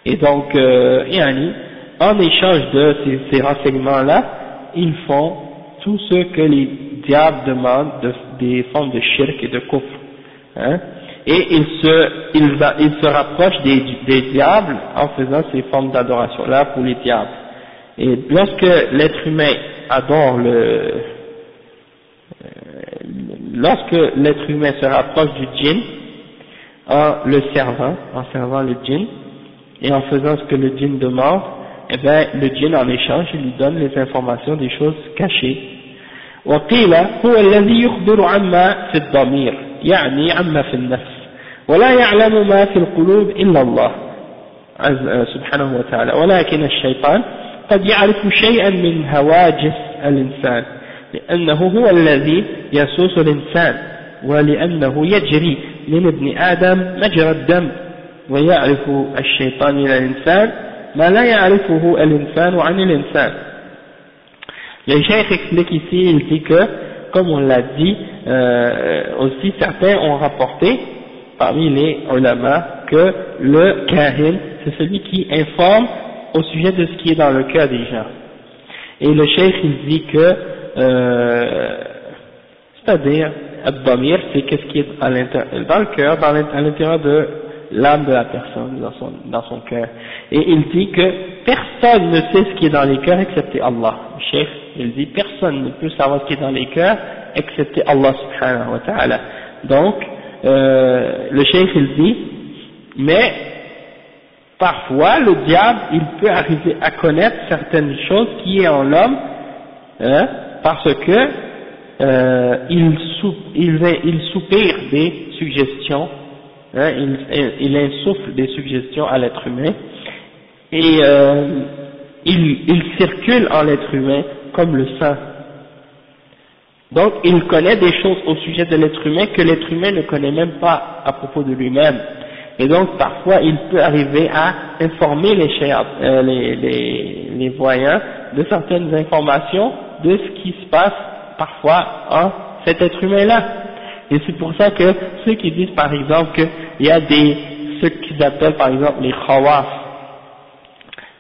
Et donc, en échange de ces renseignements-là, ils font tout ce que les diables demandent des formes de shirk et de kufr. Hein. Et ils se rapprochent des diables en faisant ces formes d'adoration-là pour les diables. Et lorsque l'être humain adore lorsque l'être humain se rapproche du djinn, en servant le djinn, et en faisant ce que le djinn demande, eh bien, le djinn en échange, il lui donne les informations des choses cachées. وقيل هو الذي يخبر عما في الضمير يعني عما في النفس ولا يعلم ما في القلوب إلا الله سبحانه وتعالى ولكن الشيطان قد يعرف شيئا من هواجس الإنسان لأنه هو الذي يسوس الإنسان ولأنه يجري من ابن آدم مجرى الدم ويعرف الشيطان من الإنسان ما لا يعرفه الإنسان عن الإنسان. Le cheikh explique ici, il dit que, comme on l'a dit, aussi certains ont rapporté, parmi les ulama, que le kahin, c'est celui qui informe au sujet de ce qui est dans le cœur des gens. Et le cheikh, il dit que, c'est-à-dire, ad-damir, c'est qu'est-ce qui est dans le cœur, à l'intérieur de l'âme de la personne, dans son cœur. Et il dit que personne ne sait ce qui est dans les cœurs excepté Allah. Le cheikh, il dit personne ne peut savoir ce qui est dans les cœurs excepté Allah subhanahu wa ta'ala. Donc, le cheikh il dit, mais parfois le diable il peut arriver à connaître certaines choses qui est en l'homme, hein, parce que il soupire des suggestions, hein, il insuffle des suggestions à l'être humain et il circule en l'être humain comme le sang. Donc il connaît des choses au sujet de l'être humain que l'être humain ne connaît même pas à propos de lui-même. Et donc parfois il peut arriver à informer les voyants de certaines informations de ce qui se passe parfois en cet être humain-là. Et c'est pour ça que ceux qui disent par exemple qu'il y a ceux qu'ils appellent par exemple les khawas,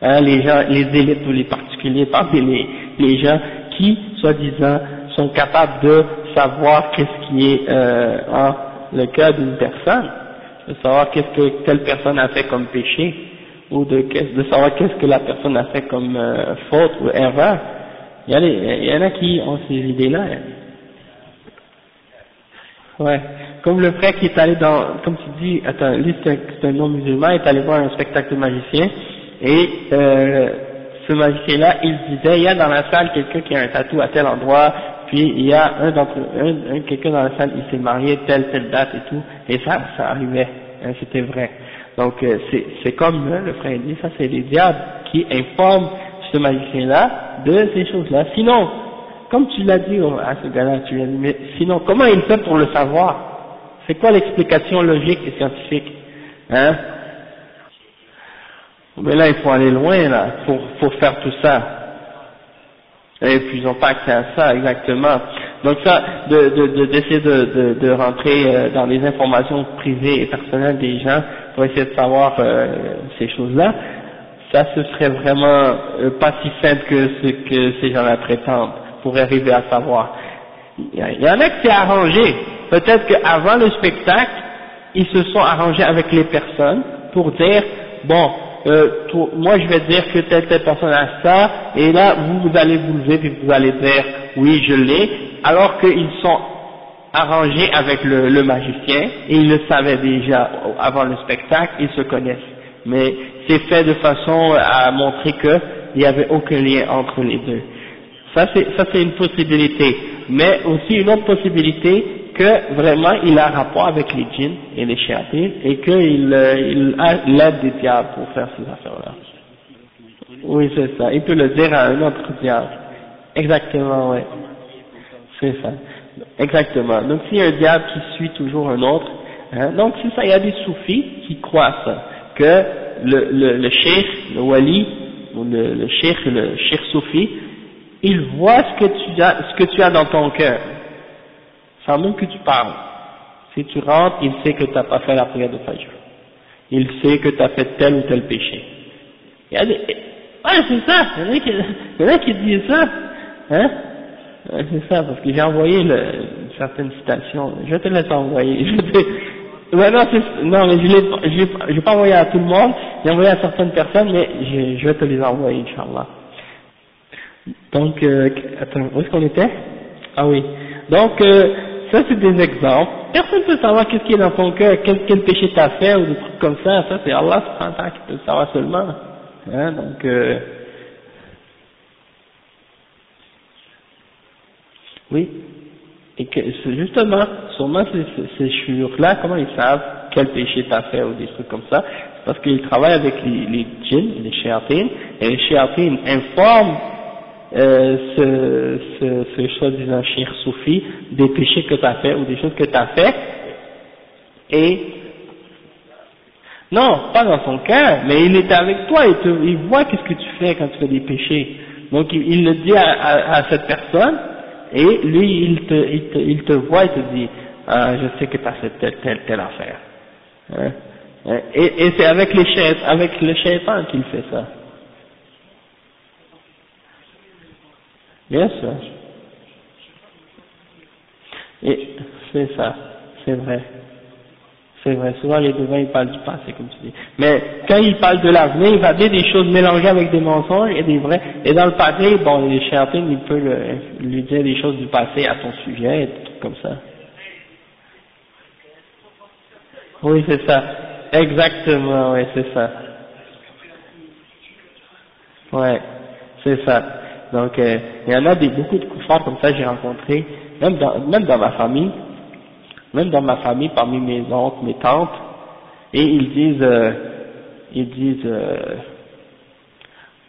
hein, les gens, les élites ou les particuliers, parmi les gens qui, soi-disant, sont capables de savoir qu'est-ce qui est en le cœur d'une personne, de savoir qu'est-ce que telle personne a fait comme péché, ou de savoir qu'est-ce que la personne a fait comme faute ou erreur. Il y en a qui ont ces idées-là. Hein. Ouais. Comme le frère qui est allé comme tu dis, attends, lui c'est un non-musulman, il est allé voir un spectacle de magicien, et ce magicien-là, il disait, il y a dans la salle quelqu'un qui a un tatou à tel endroit, puis il y a quelqu'un dans la salle, il s'est marié telle date et tout, et ça arrivait, hein, c'était vrai. Donc c'est comme le frère dit, ça c'est les diables qui informent ce magicien-là de ces choses-là. Sinon, comme tu l'as dit à ce gars-là, tu lui as dit, mais sinon, comment il fait pour le savoir? C'est quoi l'explication logique et scientifique? Hein? Mais là, il faut aller loin, là, pour faire tout ça. Et puis, ils n'ont pas accès à ça, exactement. Donc ça, d'essayer de rentrer dans les informations privées et personnelles des gens pour essayer de savoir ces choses-là, ça, ce serait vraiment pas si simple que ce que ces gens-là prétendent pour arriver à savoir. Il y en a qui s'est arrangé. Peut-être qu'avant le spectacle, ils se sont arrangés avec les personnes pour dire, bon, moi je vais dire que telle personne a ça, et là vous allez vous lever et vous allez dire oui je l'ai, alors qu'ils sont arrangés avec le magicien et ils le savaient déjà avant le spectacle, ils se connaissent. Mais c'est fait de façon à montrer qu'il n'y avait aucun lien entre les deux. Ça c'est une possibilité, mais aussi une autre possibilité que vraiment il a rapport avec les djinns et les shayatin et qu'il aide des diables pour faire ces affaires-là. Oui, c'est ça. Il peut le dire à un autre diable. Exactement, ouais. C'est ça. Exactement. Donc s'il y a un diable qui suit toujours un autre, hein, donc c'est ça, il y a des soufis qui croient ça, que le cheikh, le wali, ou le cheikh soufi, il voit ce que tu as dans ton cœur, sans même que tu parles. Si tu rentres, il sait que tu n'as pas fait la prière de Fajr. Il sait que tu as fait tel ou tel péché. Il y a des... Ouais, c'est ça, il y en a qui disent ça, hein? Ouais, c'est ça, parce que j'ai envoyé une certaine citation, je te laisse envoyer, ouais, non, mais je l'ai pas envoyé à tout le monde, j'ai envoyé à certaines personnes, mais je vais te les envoyer, Inch'Allah. Donc, attends, où est-ce qu'on était? Ah oui. Donc, ça c'est des exemples. Personne ne peut savoir qu'est-ce qui est dans ton cœur, quel péché t'as fait ou des trucs comme ça. Ça c'est Allah subhanahu wa ta'ala qui peut le savoir seulement. Hein, donc, oui. Et que justement, sûrement ces chouïours-là, comment ils savent quel péché t'as fait ou des trucs comme ça? C'est parce qu'ils travaillent avec les djinns, les shayatines, et les shayatines informent ce soi-disant cheikh soufi des péchés que tu as fait ou des choses que tu as fait, et non, pas dans son cœur, mais il est avec toi, il voit qu'est-ce que tu fais quand tu fais des péchés, donc il le dit à cette personne, et lui il te voit et te dit je sais que tu as fait telle affaire, hein? Et c'est avec le shaitan qu'il fait ça. Bien sûr. Et c'est ça, c'est vrai. C'est vrai, souvent les devins ils parlent du passé comme tu dis. Mais quand ils parlent de l'avenir, il va dire des choses mélangées avec des mensonges et des vrais. Et dans le passé, bon, les shayatines, ils peuvent lui dire des choses du passé à ton sujet et des trucs comme ça. Oui, c'est ça. Exactement, oui, c'est ça. Ouais, c'est ça. Donc, il y en a beaucoup de koufars comme ça que j'ai rencontrés, même dans ma famille, parmi mes oncles, mes tantes, et ils disent,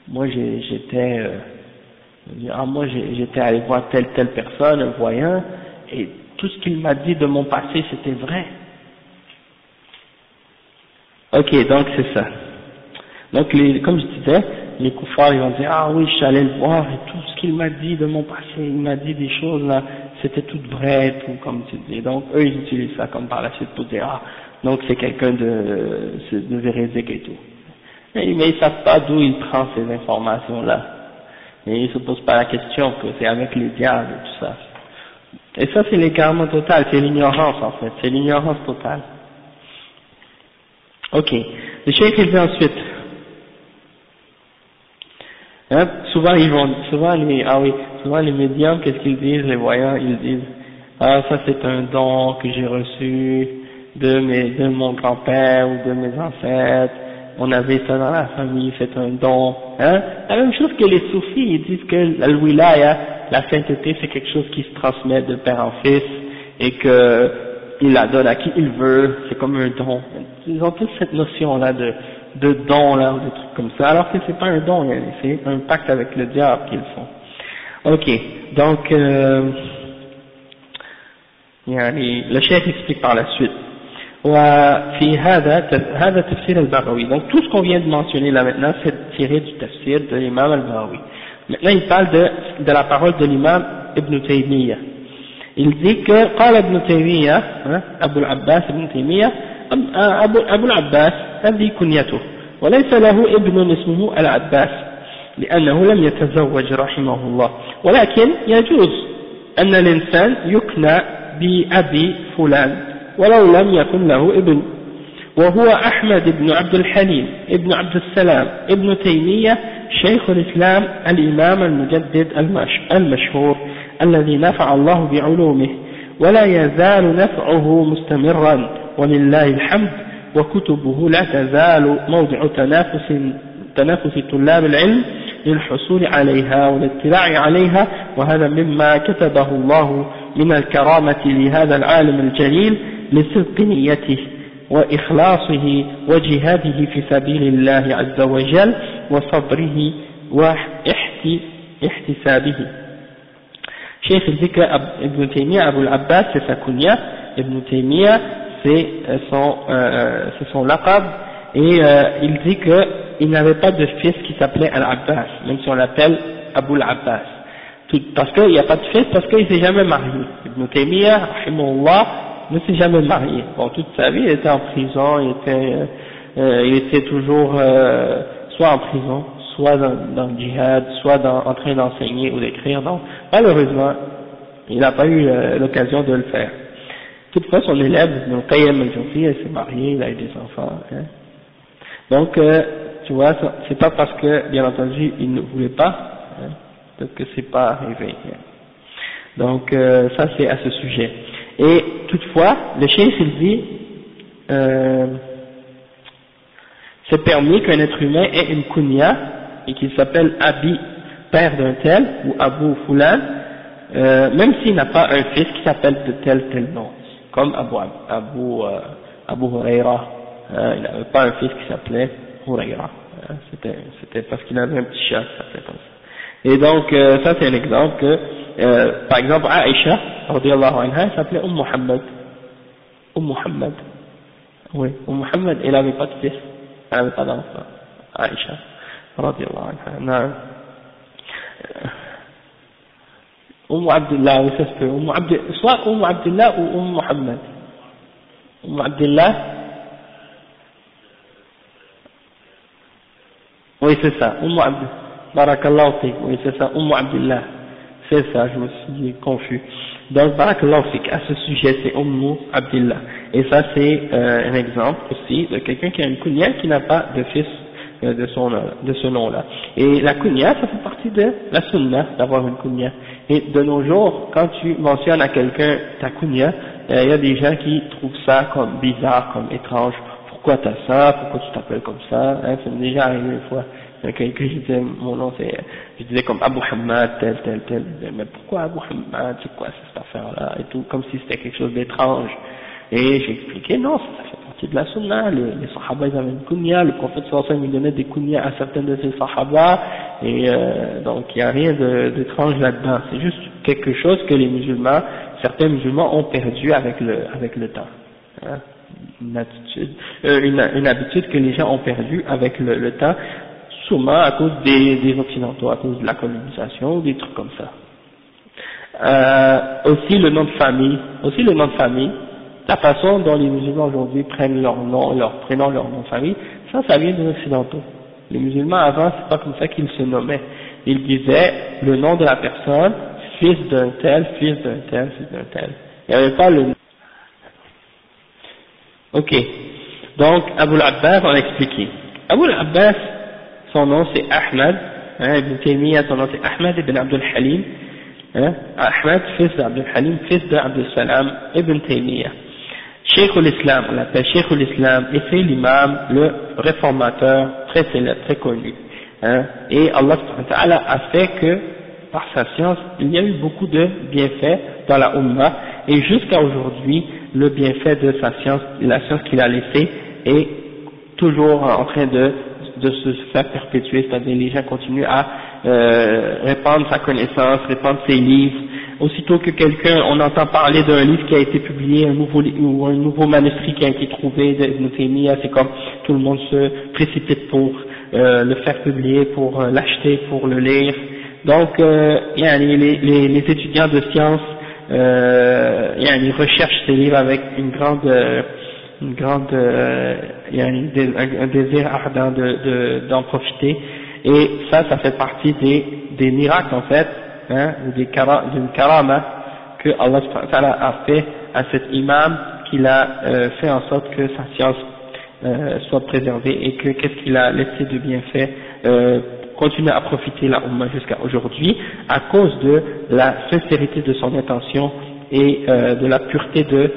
moi j'étais allé voir telle personne, un voyant, et tout ce qu'il m'a dit de mon passé c'était vrai. Ok, donc c'est ça. Donc, comme je disais, les koufars, ils vont dire, ah oui, je suis allé le voir, et tout ce qu'il m'a dit de mon passé, il m'a dit des choses là, c'était tout vrai, tout comme tu dis. Donc, eux, ils utilisent ça comme par la suite pour dire, ah, donc c'est quelqu'un de véridique et tout. Mais ils savent pas d'où il prend ces informations-là. Et ils se posent pas la question que c'est avec les diables et tout ça. Et ça, c'est l'égarement total, c'est l'ignorance en fait, c'est l'ignorance totale. Ok. Le cheikh, il dit ensuite, hein, souvent les médiums, qu'est-ce qu'ils disent, les voyants, ils disent, ah, ça c'est un don que j'ai reçu de mon grand-père ou de mes ancêtres, on avait ça dans la famille, c'est un don, hein. La même chose que les soufis, ils disent que la wilaya, la sainteté, c'est quelque chose qui se transmet de père en fils, et que il la donne à qui il veut, c'est comme un don. Ils ont tous cette notion-là de don, là, ou des trucs comme ça, alors que c'est pas un don, c'est un pacte avec le diable qu'ils font. Ok, donc, le cheikh explique par la suite. وفي هذا تفسير البغوي. Donc tout ce qu'on vient de mentionner là maintenant, c'est tiré du tafsir de l'imam al-Baghawi. Maintenant il parle de la parole de l'imam Ibn Taymiyyah. Il dit que قال ابن تيمية أبو العباس ابن تيمية أبو العباس هذه كنيته وليس له ابن اسمه العباس لأنه لم يتزوج رحمه الله ولكن يجوز أن الإنسان يكنى بأبي فلان ولو لم يكن له ابن وهو أحمد بن عبد الحليم ابن عبد السلام ابن تيمية شيخ الإسلام الإمام المجدد المشهور الذي نفع الله بعلومه ولا يزال نفعه مستمرا ولله الحمد وكتبه لا تزال موضع تنافس طلاب العلم للحصول عليها والاطلاع عليها وهذا مما كتبه الله من الكرامة لهذا العالم الجليل لصدق نيته وإخلاصه وجهاده في سبيل الله عز وجل وصبره واحتسابه. Cheikh il dit que Ibn Taymiyyah, Abu al-Abbas, c'est sa kunya, Ibn Taymiyyah, c'est son laqab, et il dit qu'il n'avait pas de fils qui s'appelait Al-Abbas, même si on l'appelle Abu al-Abbas. Parce qu'il n'y a pas de fils, parce qu'il ne s'est jamais marié. Ibn Taymiyyah, rahimahullah, ne s'est jamais marié. Bon, toute sa vie, il était en prison, il était toujours soit en prison, soit dans le djihad, soit en train d'enseigner ou d'écrire. Donc, malheureusement, il n'a pas eu l'occasion de le faire. Toutefois, son élève, Ibn Qayyim al-Jawziyya, il s'est marié, il a eu des enfants. Hein. Donc, tu vois, c'est pas parce que, bien entendu, il ne voulait pas, hein, peut-être que c'est pas arrivé. Hein. Donc, ça c'est à ce sujet. Et toutefois, le cheikh il dit, c'est permis qu'un être humain ait une kunya et qu'il s'appelle Abi, père d'un tel, ou Abu Fulan, même s'il n'a pas un fils qui s'appelle de tel nom, comme Abu Huraira, il n'avait pas un fils qui s'appelait Huraira, c'était parce qu'il avait un petit chat qui s'appelait comme ça. Et donc ça c'est un exemple que, par exemple Aïcha, radiyallahu anha, s'appelait Muhammad, Muhammad, oui, Muhammad, elle n'avait pas de fils, elle n'avait pas d'enfant, Aïcha, radiyallahu anha, non. Abdullah, oui, ça se peut. Soit Abdullah ou Muhammad. Abdullah. Oui, c'est ça. Abdullah. Barakallahu fik. Oui, c'est ça. Abdullah. C'est ça, je me suis confus. Donc, Barakallahu fik. À ce sujet, c'est Abdullah. Et ça, c'est un exemple aussi de quelqu'un qui a une kunya qui n'a pas de fils de ce nom-là. Et la kunya, ça fait partie de la sunna, d'avoir une kunya. Et de nos jours, quand tu mentionnes à quelqu'un ta kunya, il y a des gens qui trouvent ça comme bizarre, comme étrange. Pourquoi t'as ça? Pourquoi tu t'appelles comme ça? Hein, ça m'est déjà arrivé une fois. Quelqu'un qui disait, mon nom c'est, je disais comme Abu Hamad, tel. Mais pourquoi Abu Hamad? C'est quoi cette affaire-là? Et tout, comme si c'était quelque chose d'étrange. Et j'ai expliqué, non, ça fait partie de la sunna, les sahaba ils avaient une kunya, le prophète sallallahu alayhi wa sallam donnait des kunya à certains de ses sahaba, et donc il n'y a rien d'étrange là-dedans, c'est juste quelque chose que les musulmans, certains musulmans ont perdu avec le temps, hein, une habitude que les gens ont perdue avec le temps, souvent à cause des occidentaux, à cause de la colonisation, des trucs comme ça. Aussi le nom de famille, la façon dont les musulmans aujourd'hui prennent leur nom, leur prénom, leur nom de famille, ça vient des occidentaux. Les musulmans avant, c'est pas comme ça qu'ils se nommaient. Ils disaient le nom de la personne, fils d'un tel, fils d'un tel, fils d'un tel. Il n'y avait pas le nom. Ok. Donc, Abu al-Abbas, on a expliqué. Abu al-Abbas, son nom c'est Ahmad, hein, Ibn Taymiyyah, son nom c'est Ahmad ibn Abdul Halim, hein, Ahmad, fils d'Abdul Halim, fils d'Abdul Salam, Ibn Taymiyyah. Cheikh l'Islam, on l'appelle Cheikh l'Islam, et c'est l'imam, le réformateur très célèbre, très connu. Hein, et Allah subhanahu wa ta'ala a fait que, par sa science, il y a eu beaucoup de bienfaits dans la Ummah, et jusqu'à aujourd'hui, le bienfait de sa science, la science qu'il a laissée, est toujours en train de se faire perpétuer, c'est-à-dire les gens continuent à répandre sa connaissance, répandre ses livres. Aussitôt que quelqu'un, on entend parler d'un livre qui a été publié, un nouveau manuscrit qui a été trouvé d'Ibn Taymiyyah, c'est comme tout le monde se précipite pour le faire publier, pour l'acheter, pour le lire. Donc, les étudiants de sciences, ils recherchent ces livres avec un désir ardent d'en profiter, et ça fait partie des miracles en fait, hein, ou d'une karama que Allah subhanahu wa ta'ala a fait à cet imam, qu'il a fait en sorte que sa science soit préservée, et que qu'est-ce qu'il a laissé de bienfait continue à profiter la Ummah jusqu'à aujourd'hui, à cause de la sincérité de son intention et de la pureté de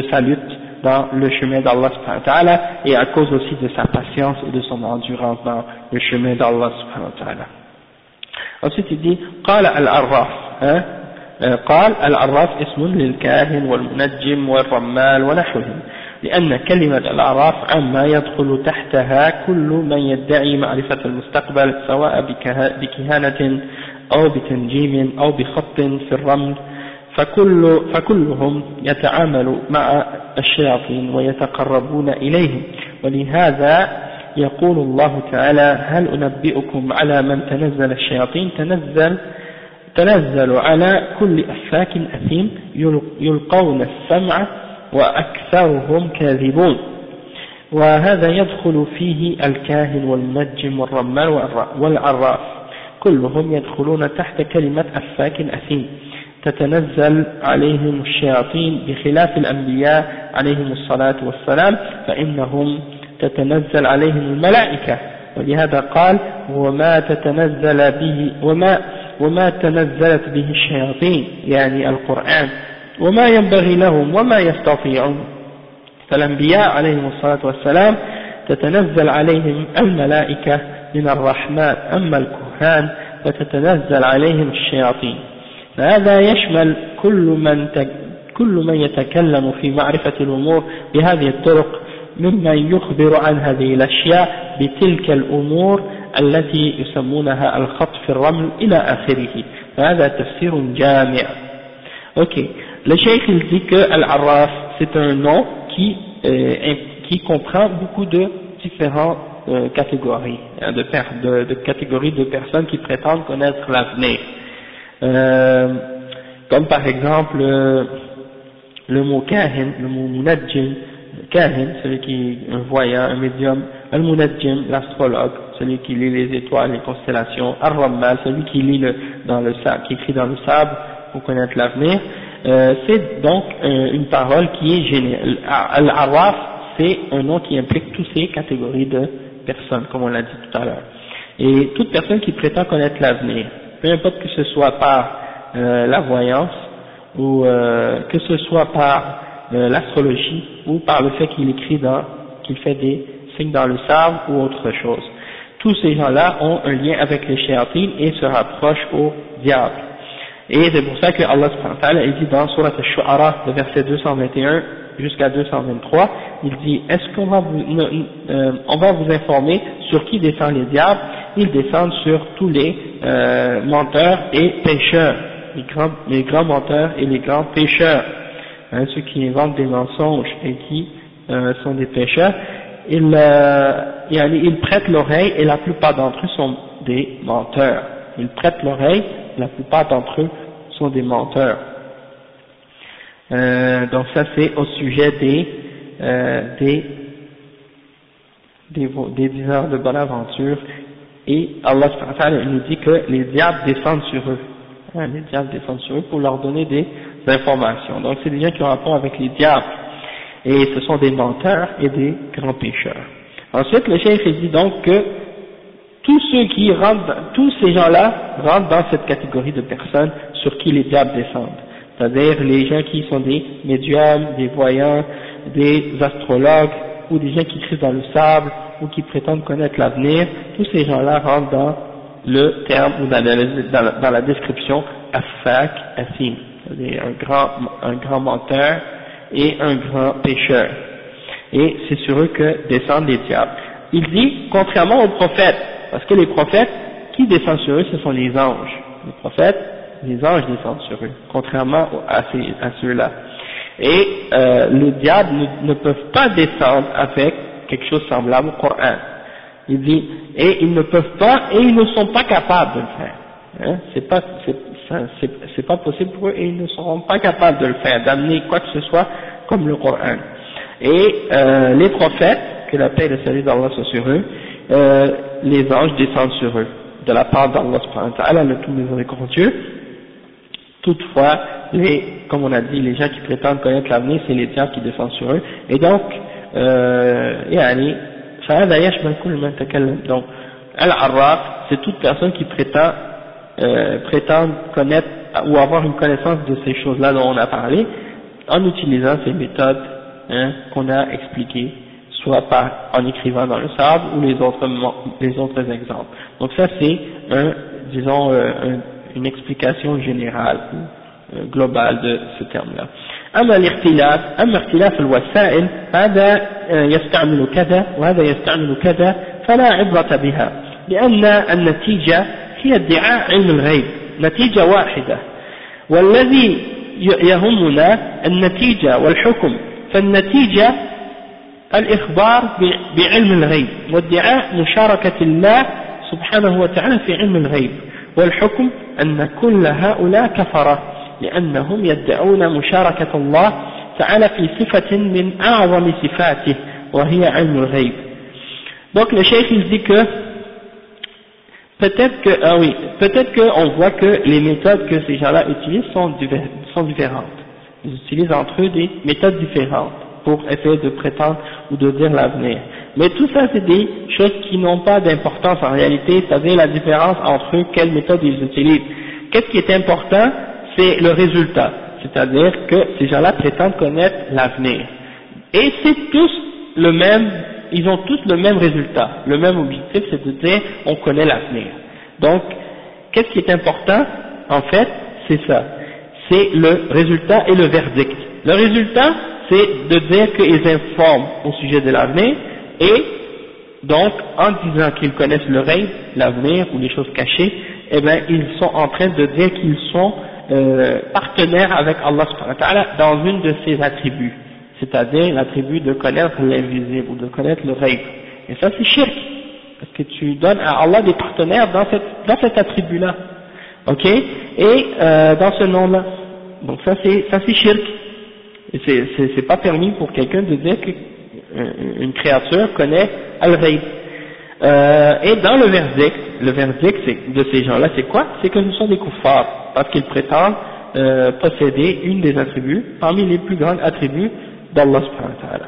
sa lutte dans le chemin d'Allah subhanahu wa ta'ala, et à cause aussi de sa patience et de son endurance dans le chemin d'Allah subhanahu wa ta'ala. Ensuite il dit قال العراف قال العراف اسم للكاهن والمنجم والرمال ونحوهم لأن كلمة العراف عما يدخل تحتها كل من يدعي معرفة المستقبل سواء بكهانة أو بتنجيم أو بخط في الرمل فكلهم يتعامل مع الشياطين ويتقربون إليهم. ولهذا يقول الله تعالى: هل أنبئكم على من تنزل الشياطين؟ تنزل على كل أفاك أثيم يلقون السمع وأكثرهم كاذبون. وهذا يدخل فيه الكاهن والمنجم والرمال والعراف، كلهم يدخلون تحت كلمة أفاك أثيم. تتنزل عليهم الشياطين بخلاف الأنبياء عليهم الصلاة والسلام، فإنهم تتنزل عليهم الملائكة، ولهذا قال: وما تنزلت به الشياطين، يعني القرآن، وما ينبغي لهم وما يستطيعون. فالأنبياء عليهم الصلاة والسلام تتنزل عليهم الملائكة من الرحمن، أما الكهان فتتنزل عليهم الشياطين. فهذا يشمل كل من يتكلم في معرفة الأمور بهذه الطرق، ممن يخبر عن هذه الأشياء بتلك الأمور التي يسمونها الخط في الرمل إلى آخره. فهذا تفسير جامع. Ok, le cheikh il dit que Al-Arraf c'est un nom qui comprend beaucoup de différentes catégories, de catégories de personnes qui prétendent connaître l'avenir. Comme par exemple le mot kahin, le mot munajjim, kahin, celui qui est un voyant, un médium, al-munajjim, l'astrologue, celui qui lit les étoiles, les constellations, ar-rammal, celui qui lit qui écrit dans le sable pour connaître l'avenir. C'est donc une parole qui est générale. Al-Arraf, c'est un nom qui implique toutes ces catégories de personnes, comme on l'a dit tout à l'heure. Et toute personne qui prétend connaître l'avenir, peu importe que ce soit par la voyance ou que ce soit par l'astrologie ou par le fait qu'il fait des signes dans le sable ou autre chose. Tous ces gens-là ont un lien avec les shayatines et se rapprochent au diable. Et c'est pour ça que Allah subhanahu wa ta'ala dit dans Surat Al-Shu'ara, le verset 221 jusqu'à 223, il dit: est-ce qu'on va on va vous informer sur qui descend les diables? Ils descendent sur tous les menteurs et pécheurs, les grands menteurs et les grands pécheurs, ceux qui inventent des mensonges et qui sont des pécheurs. Ils prêtent l'oreille et la plupart d'entre eux sont des menteurs. Ils prêtent l'oreille, la plupart d'entre eux sont des menteurs. Donc ça c'est au sujet des diseurs de bonne aventure. Et Allah subhanahu wa ta'ala nous dit que les diables descendent sur eux. Les diables descendent sur eux pour leur donner des informations. Donc c'est des gens qui ont rapport avec les diables. Et ce sont des menteurs et des grands pécheurs. Ensuite le cheikh dit donc que tous ces gens-là rentrent dans cette catégorie de personnes sur qui les diables descendent. C'est-à-dire les gens qui sont des médiums, des voyants, des astrologues, ou des gens qui crient dans le sable, ou qui prétendent connaître l'avenir. Tous ces gens-là rentrent dans le terme, ou dans la description affak, asim. C'est-à-dire un grand menteur et un grand pécheur. Et c'est sur eux que descendent les diables. Il dit, contrairement aux prophètes, parce que les prophètes, qui descendent sur eux, ce sont les anges. Les prophètes, les anges descendent sur eux, contrairement à ceux-là. Et les diables ne peuvent pas descendre avec quelque chose semblable au Coran. Il dit, et ils ne peuvent pas, et ils ne sont pas capables de le faire. C'est pas possible pour eux, et ils ne seront pas capables de le faire, d'amener quoi que ce soit comme le Coran. Et les prophètes, que la paix et le salut d'Allah soit sur eux, les anges descendent sur eux, de la part d'Allah subhanahu wa ta'ala, le tout miséricordieux. Toutefois, comme on a dit, les gens qui prétendent connaître l'avenir, c'est les diables qui descendent sur eux. Et donc, donc, Al-Arraf, c'est toute personne qui prétend connaître ou avoir une connaissance de ces choses-là dont on a parlé, en utilisant ces méthodes qu'on a expliquées, soit en écrivant dans le sable ou les autres exemples. Donc ça c'est une explication générale globale de ce terme-là. أما اختلاف الوسائل هذا يستعمل كذا وهذا يستعمل كذا فلا عبرة بها لأن النتيجة هي ادعاء علم الغيب نتيجة واحدة. والذي يهمنا النتيجة والحكم، فالنتيجة الإخبار بعلم الغيب، وادعاء مشاركة الله سبحانه وتعالى في علم الغيب، والحكم أن كل هؤلاء كفرة لأنهم يدعون مشاركة الله تعالى في صفة من أعظم صفاته وهي علم الغيب. Donc le cheikh il dit que peut-être qu'on voit que les méthodes que ces gens-là utilisent sont différentes. Ils utilisent entre eux des méthodes différentes pour essayer de prétendre ou de dire l'avenir. Mais tout ça, c'est des choses qui n'ont pas d'importance en réalité, c'est-à-dire la différence entre eux, quelle méthode ils utilisent. Qu'est-ce qui est important? C'est le résultat. C'est-à-dire que ces gens-là prétendent connaître l'avenir. Et c'est tous le même, ils ont tous le même résultat. Le même objectif, c'est de dire, on connaît l'avenir. Donc, qu'est-ce qui est important? En fait, c'est ça. C'est le résultat et le verdict. Le résultat, c'est de dire qu'ils informent au sujet de l'avenir, et donc, en disant qu'ils connaissent le rêve, l'avenir ou les choses cachées, eh bien, ils sont en train de dire qu'ils sont partenaires avec Allah subhanahu wa ta'ala dans une de ses attributs, c'est-à-dire l'attribut de connaître l'invisible ou de connaître le rêve. Et ça, c'est shirk, parce que tu donnes à Allah des partenaires dans cet attribut-là, ok, et dans ce nom-là. Donc ça c'est shirk. Et c'est pas permis pour quelqu'un de dire qu'une créature connaît al-ghaib. Et dans le verdict de ces gens-là, c'est quoi? C'est que nous sommes des kuffars, parce qu'ils prétendent posséder une des attributs, parmi les plus grands attributs d'Allah subhanahu wa ta'ala.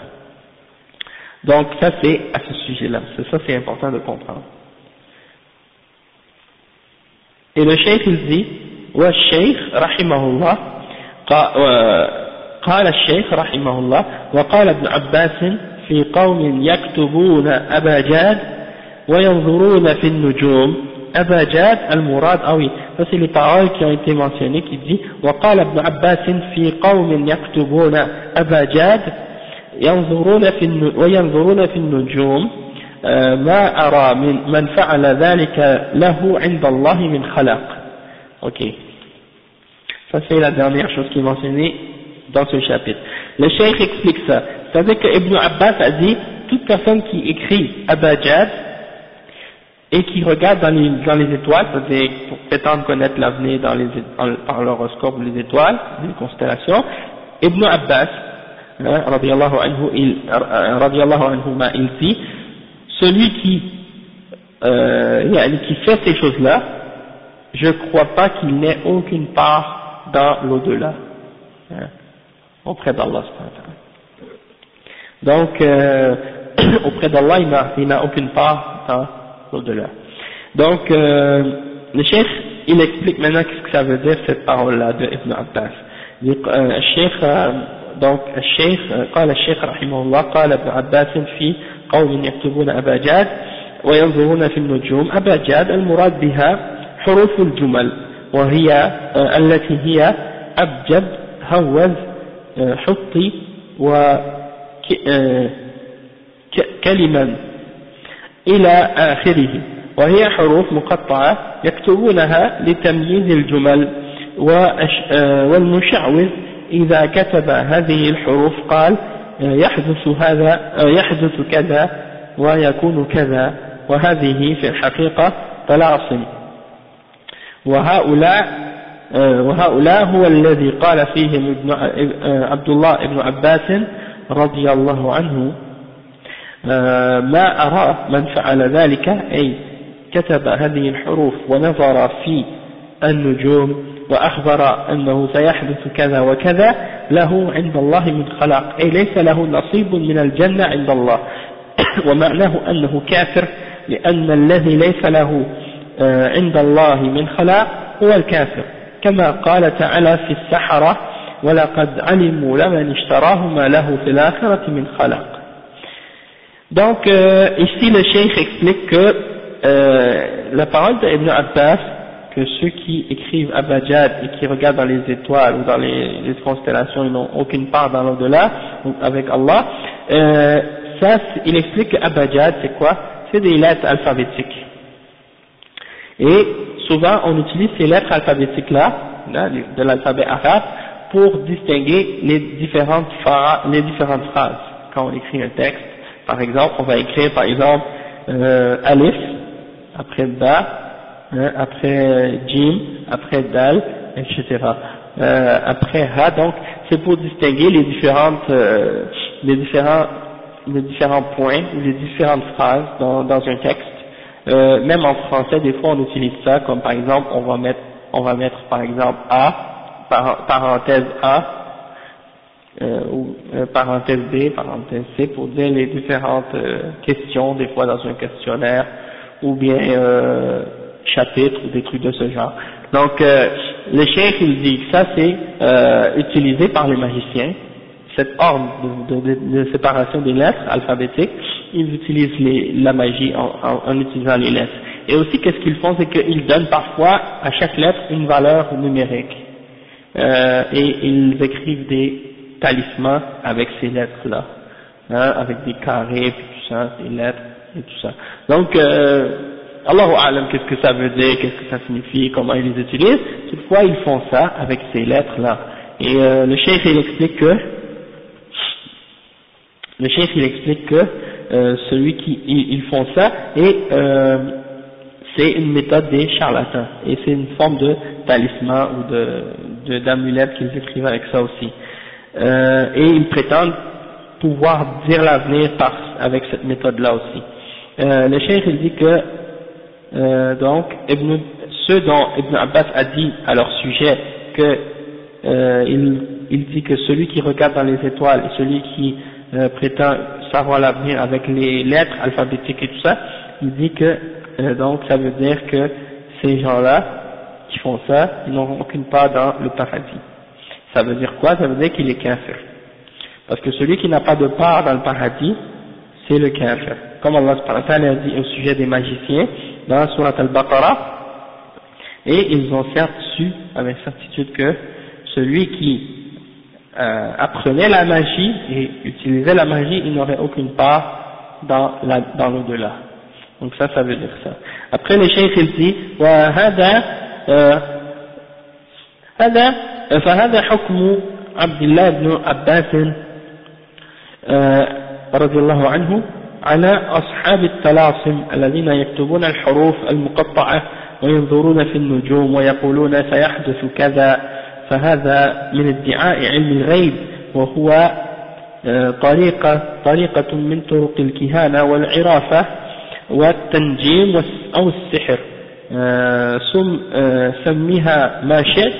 Donc ça c'est à ce sujet-là, ça c'est important de comprendre. Et le cheikh il dit, wa cheikh rahimahullah, قال الشيخ رحمه الله وقال ابن عباس في قوم يكتبون أبا جاد وينظرون في النجوم. أبا جاد المراد oui, ça c'est les paroles qui ont été mentionnées qui dit وقال ابن عباس في قوم يكتبون أبا جاد وينظرون في النجوم ما أرى من فعل ذلك له عند الله من خلق. Ok, ça c'est la dernière chose qui est mentionnée dans ce chapitre. Le cheikh explique ça, c'est-à-dire que Ibn Abbas a dit toute personne qui écrit Abajad et qui regarde dans les étoiles, c'est-à-dire pour prétendre connaître l'avenir par l'horoscope ou les étoiles, les constellations, Ibn Abbas radiyallahu anhu il dit celui qui fait ces choses-là, je ne crois pas qu'il n'ait aucune part dans l'au-delà, auprès d'Allah. Donc, auprès d'Allah, il n'a aucune part dans l'au-delà. Donc, le cheikh, il explique maintenant qu'est-ce que ça veut dire cette parole-là de Ibn Abbas. Donc, الشيخ قال الشيخ رحمه الله قال ابن عباس في قوم يكتبون أبا جاد وينظرون في النجوم. أبا جاد المراد بها حروف الجمل، وهي التي هي أبجد هوز حطي وكلما إلى آخره، وهي حروف مقطعة يكتبونها لتمييز الجمل. والمشعوذ إذا كتب هذه الحروف قال يحدث كذا ويكون كذا، وهذه في الحقيقة طلاسم. وهؤلاء هو الذي قال فيهم عبد الله بن عباس رضي الله عنه ما أرى من فعل ذلك، أي كتب هذه الحروف ونظر في النجوم وأخبر أنه سيحدث كذا وكذا له عند الله من خلاق، أي ليس له نصيب من الجنة عند الله. ومعناه أنه كافر، لأن الذي ليس له عند الله من خلاق هو الكافر، كما قال تعالى في السحرة ولقد علموا لمن اشتراه ما له في الآخرة من خلاق. Donc ici le cheikh explique que la parole d'Ibn Abbas, que ceux qui écrivent Abajad et qui regardent dans les étoiles ou dans les constellations, ils n'ont aucune part dans l'au-delà avec Allah, ça il explique que Abajad c'est quoi? C'est des lettres alphabétiques. Et souvent on utilise ces lettres alphabétiques-là, de l'alphabet arabe, pour distinguer les différentes phrases. Quand on écrit un texte, par exemple, on va écrire par exemple alif, après ba, après jim, après dal, etc. Après ha, donc c'est pour distinguer les différents points ou les différentes phrases dans un texte. Même en français, des fois on utilise ça, comme par exemple on va mettre par exemple A, parenthèse A, ou parenthèse B, parenthèse C, pour dire les différentes questions, des fois dans un questionnaire, ou bien chapitre, ou des trucs de ce genre. Donc le cheikh il dit que ça c'est utilisé par les magiciens, cette ordre de séparation des lettres alphabétiques, ils utilisent la magie en utilisant les lettres. Et aussi qu'est-ce qu'ils font, c'est qu'ils donnent parfois à chaque lettre une valeur numérique, et ils écrivent des talismans avec ces lettres-là, avec des carrés, puis tout ça, des lettres et tout ça. Donc Allahu A'lam, qu'est-ce que ça veut dire, qu'est-ce que ça signifie, comment ils les utilisent. Toutefois, ils font ça avec ces lettres-là. Et le cheikh il explique que celui qui ils font ça, et c'est une méthode des charlatans, et c'est une forme de talisman ou d'amulette qu'ils écrivent avec ça aussi. Et ils prétendent pouvoir dire l'avenir avec cette méthode-là aussi. Le cheikh il dit que donc ceux dont Ibn Abbas a dit à leur sujet que il dit que celui qui regarde dans les étoiles et celui qui prétend savoir l'avenir avec les lettres alphabétiques et tout ça, il dit que donc ça veut dire que ces gens-là qui font ça, ils n'auront aucune part dans le paradis. Ça veut dire quoi? Ça veut dire qu'il est kafir. Parce que celui qui n'a pas de part dans le paradis, c'est le kafir. Comme Allah subhanahu wa ta'ala a dit au sujet des magiciens dans Surat al-Baqarah, et ils ont certes su avec certitude que celui qui apprenait la magie et utilisait la magie, il n'aurait aucune part dans l'au-delà. Donc ça veut dire ça. Après le cheikh il dit فهذا حكم عبد الله بن عباس رضي الله عنه على أصحاب الطلاسم الذين يكتبون الحروف المقطعة وينظرون في النجوم ويقولون سيحدث كذا، فهذا من ادعاء علم الغيب، وهو طريقة من طرق الكهانة والعرافة والتنجيم أو السحر، سميها ما شئت،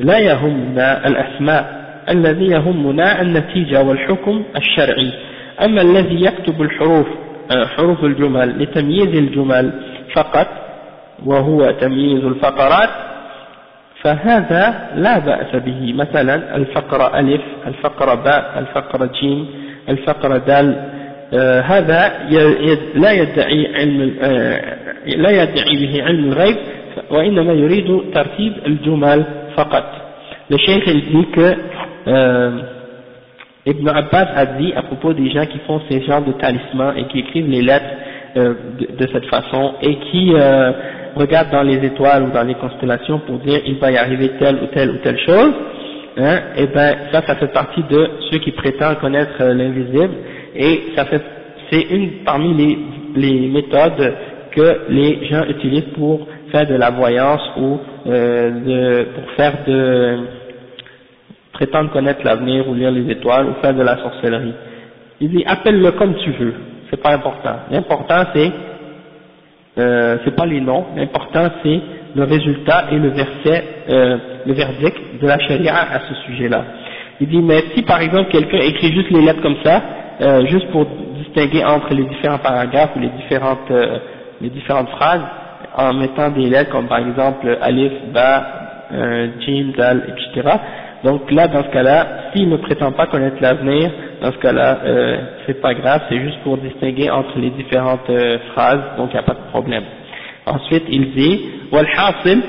لا يهمنا الأسماء، الذي يهمنا النتيجة والحكم الشرعي. أما الذي يكتب حروف الجمل لتمييز الجمل فقط وهو تمييز الفقرات فهذا لا بأس به، مثلا الفقرة ألف، الفقرة باء، الفقرة جيم، الفقرة دال، هذا لا يدعي به علم الغيب، وإنما يريد ترتيب الجمل فقط. Le cheikh il dit que Ibn Abbas a dit à propos des gens qui font ces genres de talismans et qui écrivent les lettres de cette façon et qui regardent dans les étoiles ou dans les constellations pour dire il va y arriver telle ou telle chose, et ben ça fait partie de ceux qui prétendent connaître l'invisible, et c'est une parmi les méthodes que les gens utilisent pour faire de la voyance ou pour faire prétendre connaître l'avenir ou lire les étoiles ou faire de la sorcellerie. Il dit appelle-le comme tu veux, c'est pas important. L'important c'est pas les noms, l'important c'est le résultat et le verdict de la charia à ce sujet-là. Il dit mais si par exemple quelqu'un écrit juste les lettres comme ça, juste pour distinguer entre les différents paragraphes ou les différentes phrases, en mettant des lettres comme par exemple alif, ba, jim, dal, etc. Donc là, dans ce cas-là, s'il ne prétend pas connaître l'avenir, dans ce cas-là, c'est pas grave, c'est juste pour distinguer entre les différentes phrases, donc il n'y a pas de problème. Ensuite, il dit والحاصل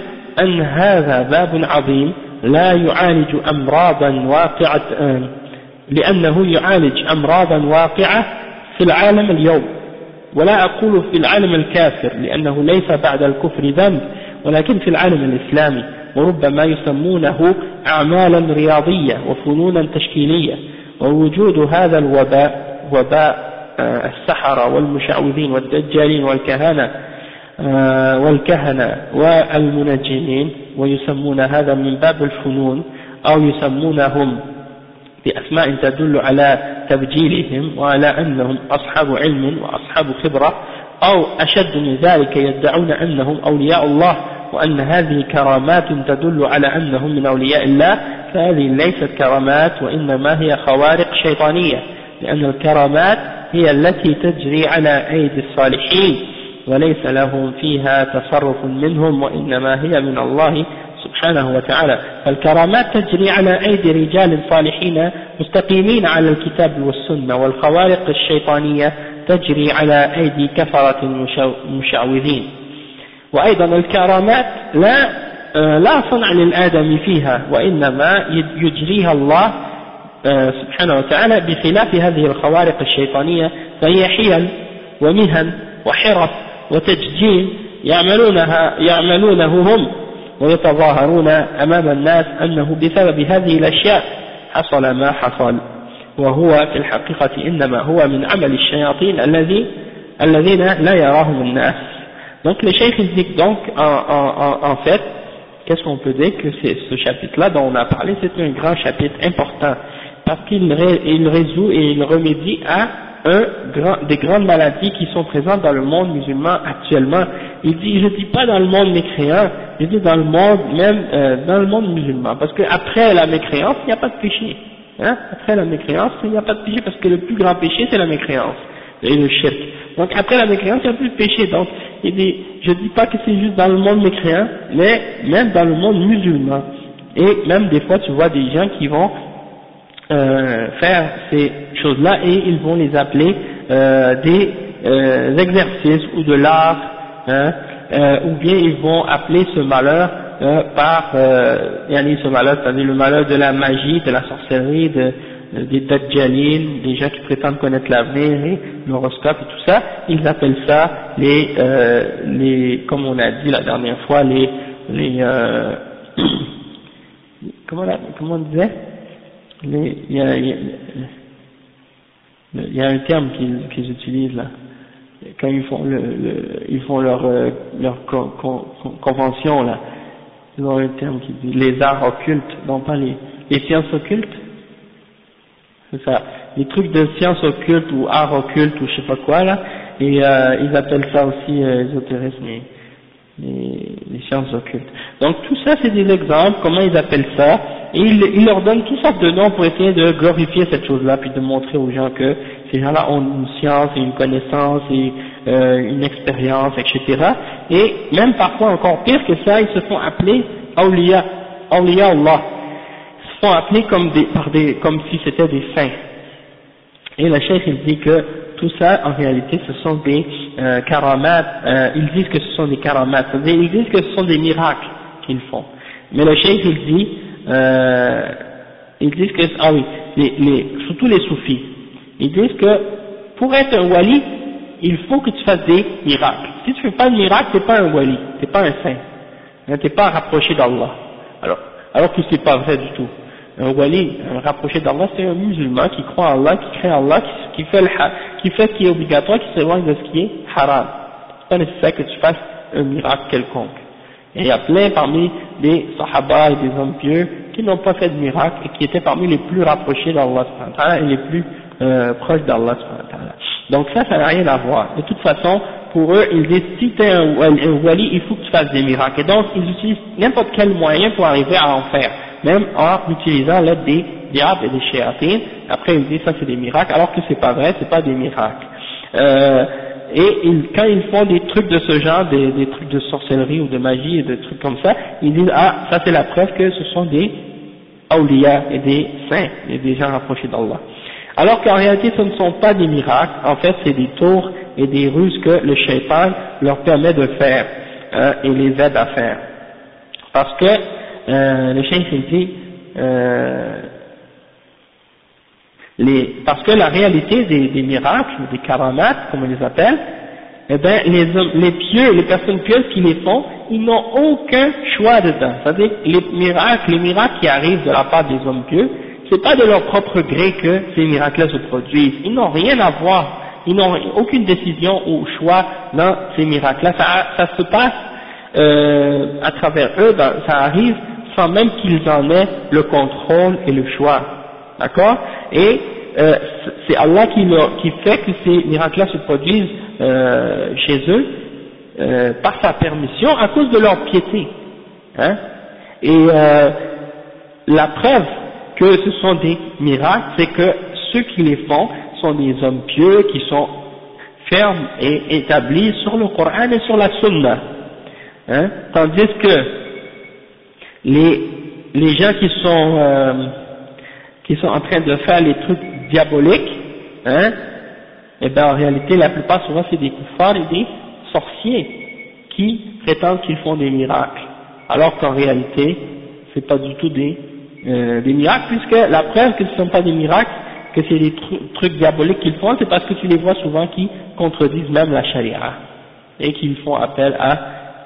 أن هذا باب عظيم لا يعالج أمراضا واقعة لأنه يعالج أمراضا واقعة في العالم اليوم، ولا أقول في العالم الكافر لأنه ليس بعد الكفر ذنب، ولكن في العالم الإسلامي وربما يسمونه أعمالا رياضية وفنونا تشكيلية. ووجود هذا الوباء، وباء السحرة والمشعوذين والدجالين والكهنة والمنجمين، ويسمون هذا من باب الفنون، أو يسمونهم بأسماء تدل على تبجيلهم وعلى أنهم أصحاب علم وأصحاب خبرة، أو أشد من ذلك يدعون أنهم أولياء الله وأن هذه كرامات تدل على أنهم من أولياء الله، فهذه ليست كرامات وإنما هي خوارق شيطانية، لأن الكرامات هي التي تجري على أيدي الصالحين وليس لهم فيها تصرف منهم، وإنما هي من الله سبحانه وتعالى. فالكرامات تجري على أيدي رجال صالحين مستقيمين على الكتاب والسنة، والخوارق الشيطانية تجري على أيدي كفرة مشعوذين. وأيضا الكرامات لا صنع للآدم فيها، وإنما يجريها الله سبحانه وتعالى، بخلاف هذه الخوارق الشيطانية فهي حيل ومهن وحرف وتججيل يعملونه هم، ويتظاهرون أمام الناس أنه بسبب هذه الأشياء حصل ما حصل، وهو في الحقيقة إنما هو من عمل الشياطين الذين لا يراهم الناس. Donc le cheikh il dit donc en fait, qu'est-ce qu'on peut dire que ce chapitre-là dont on a parlé, c'est un grand chapitre important, parce qu'il résout et il remédie à des grandes maladies qui sont présentes dans le monde musulman actuellement. Il dit, je dis pas dans le monde mécréant, je dis dans le monde, même dans le monde musulman, parce que après la mécréance, il n'y a pas de péché. Hein? Après la mécréance, il n'y a pas de péché, parce que le plus grand péché, c'est la mécréance et le shirk. Donc après la mécréance, il n'y a plus de péché. Donc il dit, je dis pas que c'est juste dans le monde mécréant, mais même dans le monde musulman. Et même des fois, tu vois des gens qui vont faire ces choses-là et ils vont les appeler des exercices ou de l'art, hein, ou bien ils vont appeler ce malheur par ce malheur, c'est-à-dire le malheur de la magie, de la sorcellerie, des dajjalines, des gens qui prétendent connaître l'avenir et l'horoscope et tout ça. Ils appellent ça les comme on a dit la dernière fois, comment on disait, il y a un terme qu'ils utilisent là, quand ils font leur convention là, ils ont un terme qui dit les arts occultes, non pas les sciences occultes, c'est ça, les trucs de sciences occultes ou arts occultes ou je sais pas quoi là, et ils appellent ça aussi ésotérisme, les sciences occultes. Donc tout ça c'est des exemples, comment ils appellent ça, et ils leur donnent toutes sortes de noms pour essayer de glorifier cette chose-là, puis de montrer aux gens que ces gens-là ont une science et une connaissance et une expérience, etc. Et même parfois encore pire que ça, ils se font appeler awliya Allah. Ils se font appeler comme si c'était des saints. Et le cheikh il dit que tout ça en réalité ce sont des karamats, ils disent que ce sont des karamats, c'est-à-dire ils disent que ce sont des miracles qu'ils font. Mais le cheikh il dit ils disent que, ah oui, surtout les soufis, ils disent que pour être un wali, il faut que tu fasses des miracles. Si tu fais pas de miracle, t'es pas un wali, t'es pas un saint, t'es pas rapproché d'Allah. Alors que c'est pas vrai du tout. Un wali, un rapproché d'Allah, c'est un musulman qui croit en Allah, qui craint Allah, qui fait ce qui est obligatoire, qui s'éloigne de ce qui est haram. C'est pas nécessaire que tu fasses un miracle quelconque. Et il y a plein parmi des sahaba et des hommes pieux qui n'ont pas fait de miracle et qui étaient parmi les plus rapprochés d'Allah et les plus proches d'Allah. Donc ça n'a rien à voir. De toute façon, pour eux, ils disent si tu es un wali, il faut que tu fasses des miracles. Et donc, ils utilisent n'importe quel moyen pour arriver à en faire, même en utilisant l'aide des diables et des shayatines. Après, ils disent ça c'est des miracles, alors que c'est pas vrai, c'est pas des miracles. Et quand ils font des trucs de ce genre, des trucs de sorcellerie ou de magie et des trucs comme ça, ils disent ah ça c'est la preuve que ce sont des awliya et des saints et des gens rapprochés d'Allah. Alors qu'en réalité ce ne sont pas des miracles, en fait c'est des tours et des ruses que le shaitan leur permet de faire et les aide à faire. Parce que le shaitan dit parce que la réalité des miracles, des karamats, comme on les appelle, eh bien, les pieux, les personnes pieuses qui les font, ils n'ont aucun choix dedans. C'est-à-dire, les miracles qui arrivent de la part des hommes pieux, c'est pas de leur propre gré que ces miracles-là se produisent. Ils n'ont rien à voir. Ils n'ont aucune décision ou choix dans ces miracles-là. Ça se passe à travers eux, ça arrive sans même qu'ils en aient le contrôle et le choix. D'accord? Et c'est Allah qui fait que ces miracles-là se produisent chez eux par sa permission à cause de leur piété. Hein? Et la preuve que ce sont des miracles, c'est que ceux qui les font sont des hommes pieux qui sont fermes et établis sur le Coran et sur la Sunna. Hein? Tandis que les gens qui sont en train de faire les trucs diaboliques, hein, et ben en réalité la plupart souvent c'est des kuffars et des sorciers qui prétendent qu'ils font des miracles, alors qu'en réalité c'est pas du tout des miracles, puisque la preuve que ce ne sont pas des miracles, que c'est des trucs diaboliques qu'ils font, c'est parce que tu les vois souvent qui contredisent même la charia et qu'ils font appel à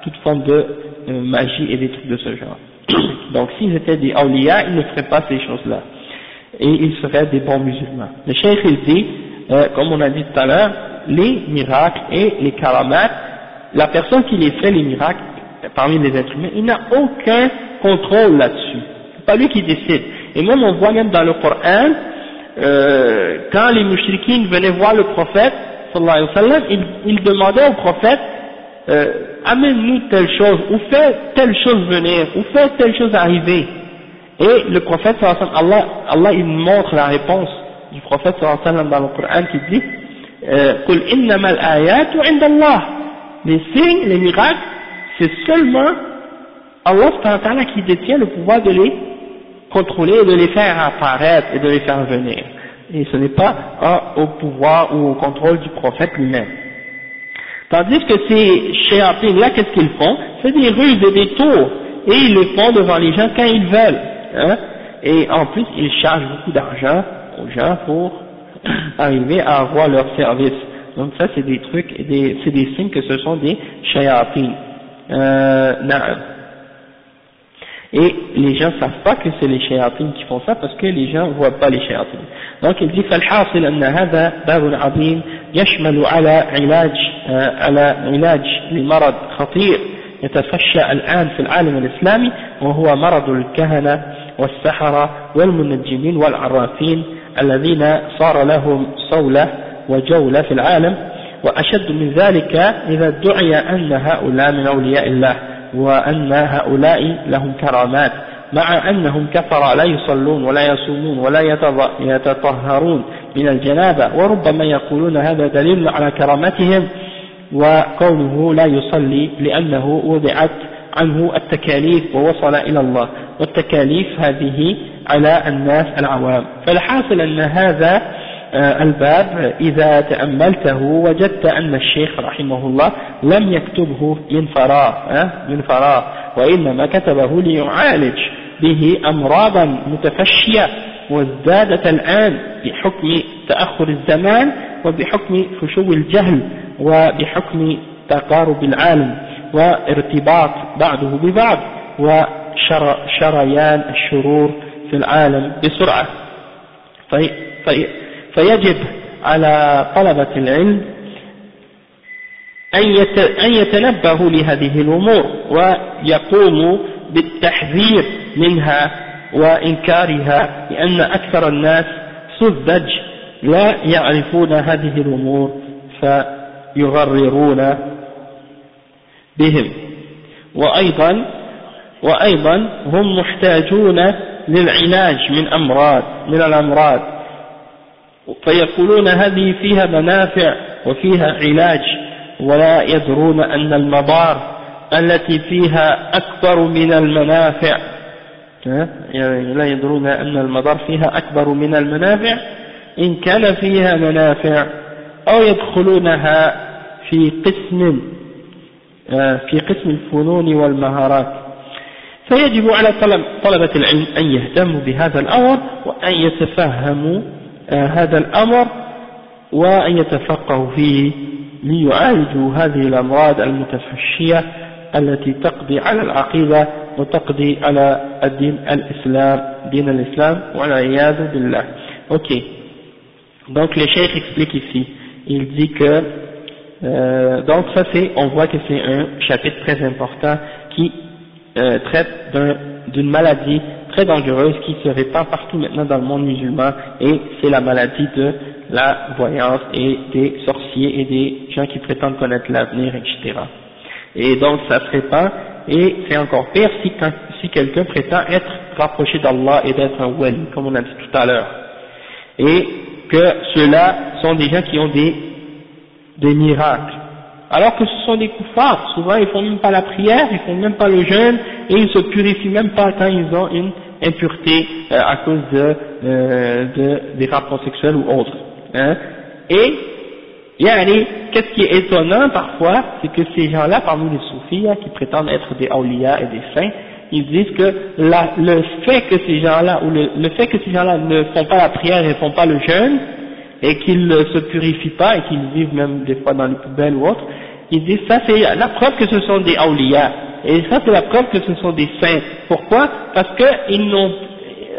toute forme de magie et des trucs de ce genre. Donc s'ils étaient des awliya, ils ne feraient pas ces choses-là et ils seraient des bons musulmans. Le cheikh il dit, comme on a dit tout à l'heure, les miracles et les karamats, la personne qui les fait les miracles parmi les êtres humains, il n'a aucun contrôle là-dessus. C'est pas lui qui décide. Et même on voit même dans le Coran, quand les mushrikines venaient voir le prophète sallallahu alayhi wa sallam, ils demandaient au prophète amène-nous telle chose, ou fais telle chose venir, ou fais telle chose arriver. Et le prophète sallallahu alayhi wa sallam, Allah il montre la réponse du prophète sallallahu alayhi wa sallam dans le Coran qui dit Qul innamal ayatu indallah, les signes, les miracles, c'est seulement Allah subhanahu wa ta'ala qui détient le pouvoir de les contrôler et de les faire apparaître et de les faire venir. Et ce n'est pas au pouvoir ou au contrôle du prophète lui-même. Tandis que ces shayatines-là, qu'est-ce qu'ils font? C'est des ruses et des tours, et ils le font devant les gens quand ils veulent. Hein? Et en plus, ils chargent beaucoup d'argent aux gens pour arriver à avoir leur service. Donc ça, c'est des trucs, c'est des signes que ce sont des shayatines. Et les gens ne savent pas que c'est les shayatines qui font ça parce que les gens ne voient pas les shayatines. Donc il dit فالحاصل أن هذا باب عظيم يشمل على علاج لمرض خطير يتفشى الآن في العالم الإسلامي، وهو مرض الكهنة والسحرة والمنجمين والعرافين الذين صار لهم صولة وجولة في العالم. وأشد من ذلك إذا ادعي أن هؤلاء من أولياء الله وأن هؤلاء لهم كرامات، مع أنهم كفر لا يصلون ولا يصومون ولا يتطهرون من الجنابة، وربما يقولون هذا دليل على كرامتهم، وقوله لا يصلي لأنه وضعت عنه التكاليف ووصل إلى الله، والتكاليف هذه على الناس العوام. فالحاصل أن هذا الباب إذا تأملته وجدت أن الشيخ رحمه الله لم يكتبه من فراغ، وإنما كتبه ليعالج به أمراضا متفشية وازدادت الآن بحكم تأخر الزمان وبحكم فشو الجهل وبحكم تقارب العالم وارتباط بعضه ببعض وشريان الشرور في العالم بسرعة. فيجب على طلبة العلم أن يتنبهوا لهذه الأمور ويقوموا بالتحذير منها وإنكارها، لأن أكثر الناس سذج لا يعرفون هذه الأمور فيغررون بهم، وأيضا هم محتاجون للعلاج من الأمراض، فيقولون هذه فيها منافع وفيها علاج، ولا يدرون أن المضار التي فيها أكبر من المنافع، لا يدرون أن المضار فيها أكبر من المنافع إن كان فيها منافع، أو يدخلونها في قسم الفنون والمهارات. فيجب على طلبة العلم أن يهتموا بهذا الأمر وأن يتفهموا هذا الأمر وأن يتفقهوا فيه ليعالجوا هذه الأمراض المتفشية التي تقضي على العقيدة وتقضي على الدين الإسلام دين الإسلام والعياذ بالله. Ok, donc le cheikh explique ici, il dit que donc ça c'est, on voit que c'est un chapitre très important qui traite d'une maladie très dangereuse qui se répand partout maintenant dans le monde musulman, et c'est la maladie de la voyance et des sorciers et des gens qui prétendent connaître l'avenir, etc. Et donc ça se répand, et c'est encore pire si quelqu'un prétend être rapproché d'Allah et d'être un wali, comme on a dit tout à l'heure, et que ceux-là sont des gens qui ont des miracles, alors que ce sont des koufars. Souvent ils font même pas la prière, ils font même pas le jeûne, et ils se purifient même pas quand ils ont une impureté à cause des rapports sexuels ou autres, hein. Et qu'est-ce qui est étonnant parfois, c'est que ces gens-là, parmi les soufis, qui prétendent être des awliya et des saints, ils disent que le fait que ces gens-là, ou le fait que ces gens-là ne font pas la prière et ne font pas le jeûne, et qu'ils ne se purifient pas, et qu'ils vivent même des fois dans les poubelles ou autres, ils disent ça c'est la preuve que ce sont des awliya, et ça c'est la preuve que ce sont des saints. Pourquoi? Parce que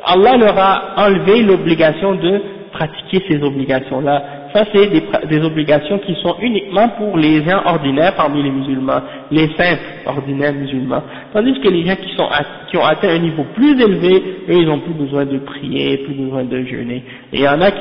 Allah leur a enlevé l'obligation de pratiquer ces obligations-là. Ça c'est des obligations qui sont uniquement pour les gens ordinaires parmi les musulmans, les simples ordinaires musulmans. Tandis que les gens qui ont atteint un niveau plus élevé, eux ils n'ont plus besoin de prier, plus besoin de jeûner. Et il y en a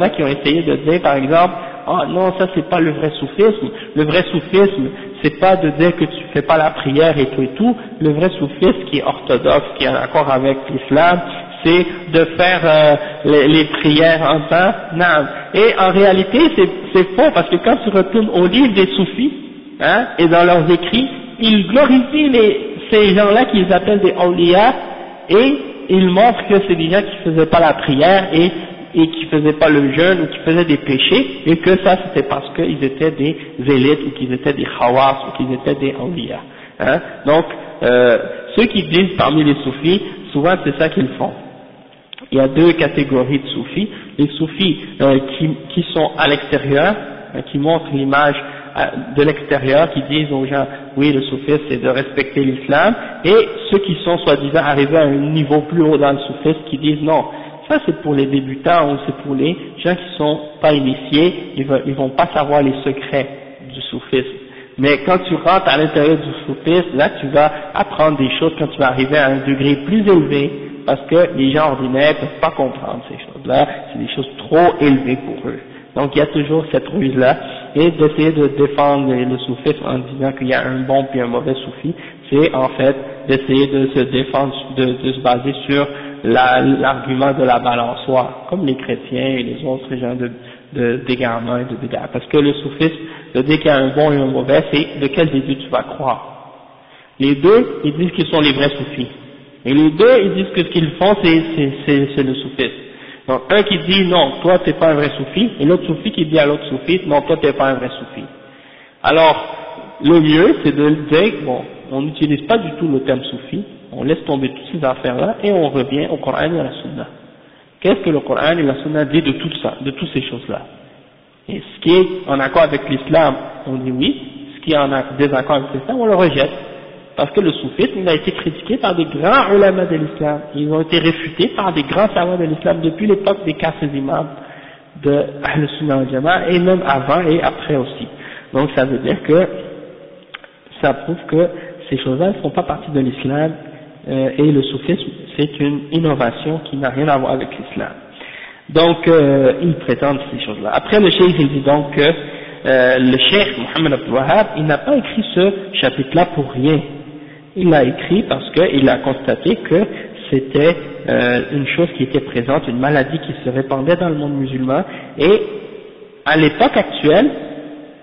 qui ont essayé de dire par exemple, ah non, ça c'est pas le vrai soufisme. Le vrai soufisme, c'est pas de dire que tu fais pas la prière et tout et tout. Le vrai soufisme qui est orthodoxe, qui est en accord avec l'islam, c'est de faire les prières en temps. Non. Et en réalité, c'est faux, parce que quand tu retournes au livre des soufis, hein, et dans leurs écrits, ils glorifient ces gens-là qu'ils appellent des awliya, et ils montrent que c'est des gens qui faisaient pas la prière et qui faisaient pas le jeûne ou qui faisaient des péchés, et que ça c'était parce qu'ils étaient des élites ou qu'ils étaient des khawas ou qu'ils étaient des awliya. Hein. Donc ceux qui disent parmi les soufis, souvent c'est ça qu'ils font. Il y a deux catégories de soufis, les soufis qui sont à l'extérieur, qui montrent l'image de l'extérieur, qui disent aux gens oui le soufisme c'est de respecter l'islam, et ceux qui sont soi-disant arrivés à un niveau plus haut dans le soufisme qui disent non, ça c'est pour les débutants ou c'est pour les gens qui sont pas initiés, ils vont pas savoir les secrets du soufisme. Mais quand tu rentres à l'intérieur du soufisme, là tu vas apprendre des choses quand tu vas arriver à un degré plus élevé, parce que les gens ordinaires ne peuvent pas comprendre ces choses-là, c'est des choses trop élevées pour eux. Donc il y a toujours cette ruse-là, et d'essayer de défendre le soufisme en disant qu'il y a un bon puis un mauvais soufi, c'est en fait d'essayer de se défendre, de se baser sur l'argument de la balançoire, comme les chrétiens et les autres gens d'égarement et de dégâts. Parce que le soufisme, de dire qu'il y a un bon et un mauvais, c'est de quel début tu vas croire. Les deux, ils disent qu'ils sont les vrais soufis. Et les deux, ils disent que ce qu'ils font, c'est le soufisme. Donc, un qui dit, non, toi, t'es pas un vrai soufi, et l'autre soufi qui dit à l'autre soufi, non, toi, t'es pas un vrai soufi. Alors, le mieux, c'est de dire, bon, on n'utilise pas du tout le terme soufi, on laisse tomber toutes ces affaires-là, et on revient au Coran et à la Sunna. Qu'est-ce que le Coran et la Sunna dit de tout ça, de toutes ces choses-là? Et ce qui est en accord avec l'islam, on dit oui, ce qui est en désaccord avec l'islam, on le rejette. Parce que le soufisme, il a été critiqué par des grands ulama de l'islam. Ils ont été réfutés par des grands savants de l'islam depuis l'époque des 4 imams de Ahl-Sunnah wal Jama'a, et même avant et après aussi. Donc ça veut dire que ça prouve que ces choses-là ne font pas partie de l'islam, et le soufisme, c'est une innovation qui n'a rien à voir avec l'islam. Donc ils prétendent ces choses-là. Après le cheikh, il dit donc que le cheikh Mohammed Abdul Wahhab, il n'a pas écrit ce chapitre-là pour rien. Il l'a écrit parce qu'il a constaté que c'était une chose qui était présente, une maladie qui se répandait dans le monde musulman, et à l'époque actuelle,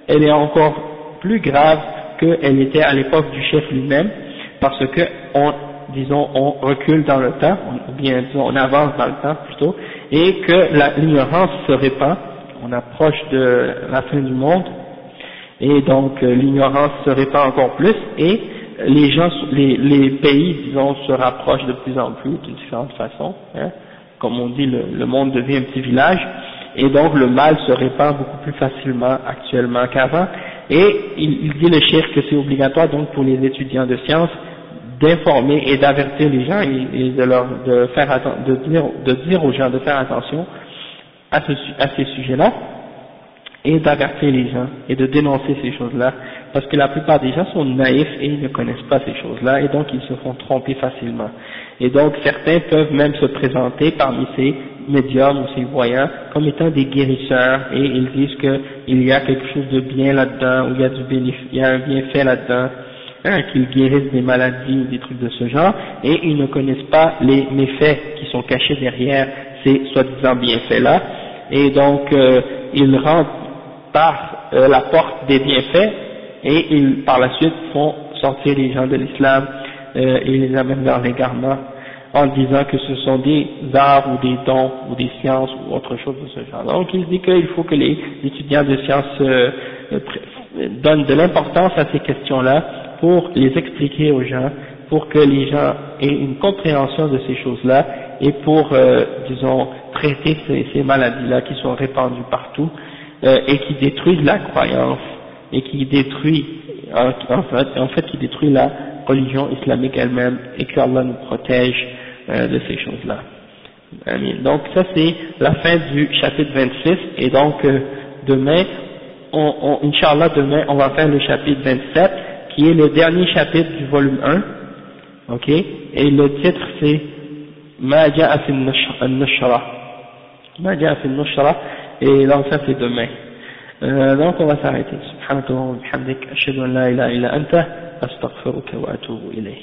elle est encore plus grave qu'elle était à l'époque du chef lui-même, parce que on recule dans le temps, ou bien disons on avance dans le temps plutôt, et que l'ignorance se répand, on approche de la fin du monde, et donc l'ignorance se répand encore plus, et les pays, disons, se rapprochent de plus en plus d'une différente façon, hein. Comme on dit, le monde devient un petit village, et donc le mal se répand beaucoup plus facilement actuellement qu'avant. Et il dit le cheikh que c'est obligatoire donc pour les étudiants de sciences d'informer et d'avertir les gens et de dire aux gens de faire attention à ces sujets-là, et d'avertir les gens et de dénoncer ces choses-là, parce que la plupart des gens sont naïfs et ils ne connaissent pas ces choses-là, et donc ils se font tromper facilement. Et donc certains peuvent même se présenter parmi ces médiums ou ces voyants comme étant des guérisseurs, et ils disent qu'il y a quelque chose de bien là-dedans, ou il y a un bienfait là-dedans, qu'ils guérissent des maladies ou des trucs de ce genre, et ils ne connaissent pas les méfaits qui sont cachés derrière ces soi-disant bienfaits-là, et donc ils rentrent par la porte des bienfaits, et ils par la suite font sortir les gens de l'islam et les amènent vers l'égarement en disant que ce sont des arts ou des dons ou des sciences ou autre chose de ce genre. Donc il dit qu'il faut que les étudiants de sciences donnent de l'importance à ces questions-là pour les expliquer aux gens, pour que les gens aient une compréhension de ces choses-là et pour, disons, traiter ces maladies-là qui sont répandues partout et qui détruisent la croyance et qui détruisent, en fait qui détruit la religion islamique elle-même, et que Allah nous protège de ces choses-là. Amen. Donc ça c'est la fin du chapitre 26, et donc demain, Inch'Allah demain on va faire le chapitre 27 qui est le dernier chapitre du volume 1, ok, et le titre c'est Ma ja'a fi an-nushra, Ma ja'a fi an-nushra, et donc ça c'est demain. Donc on va s'arrêter. Subhanakallah wa bihamdik, ashhadu an la ilaha illa anta, astaghfiruka wa atubu ilayh.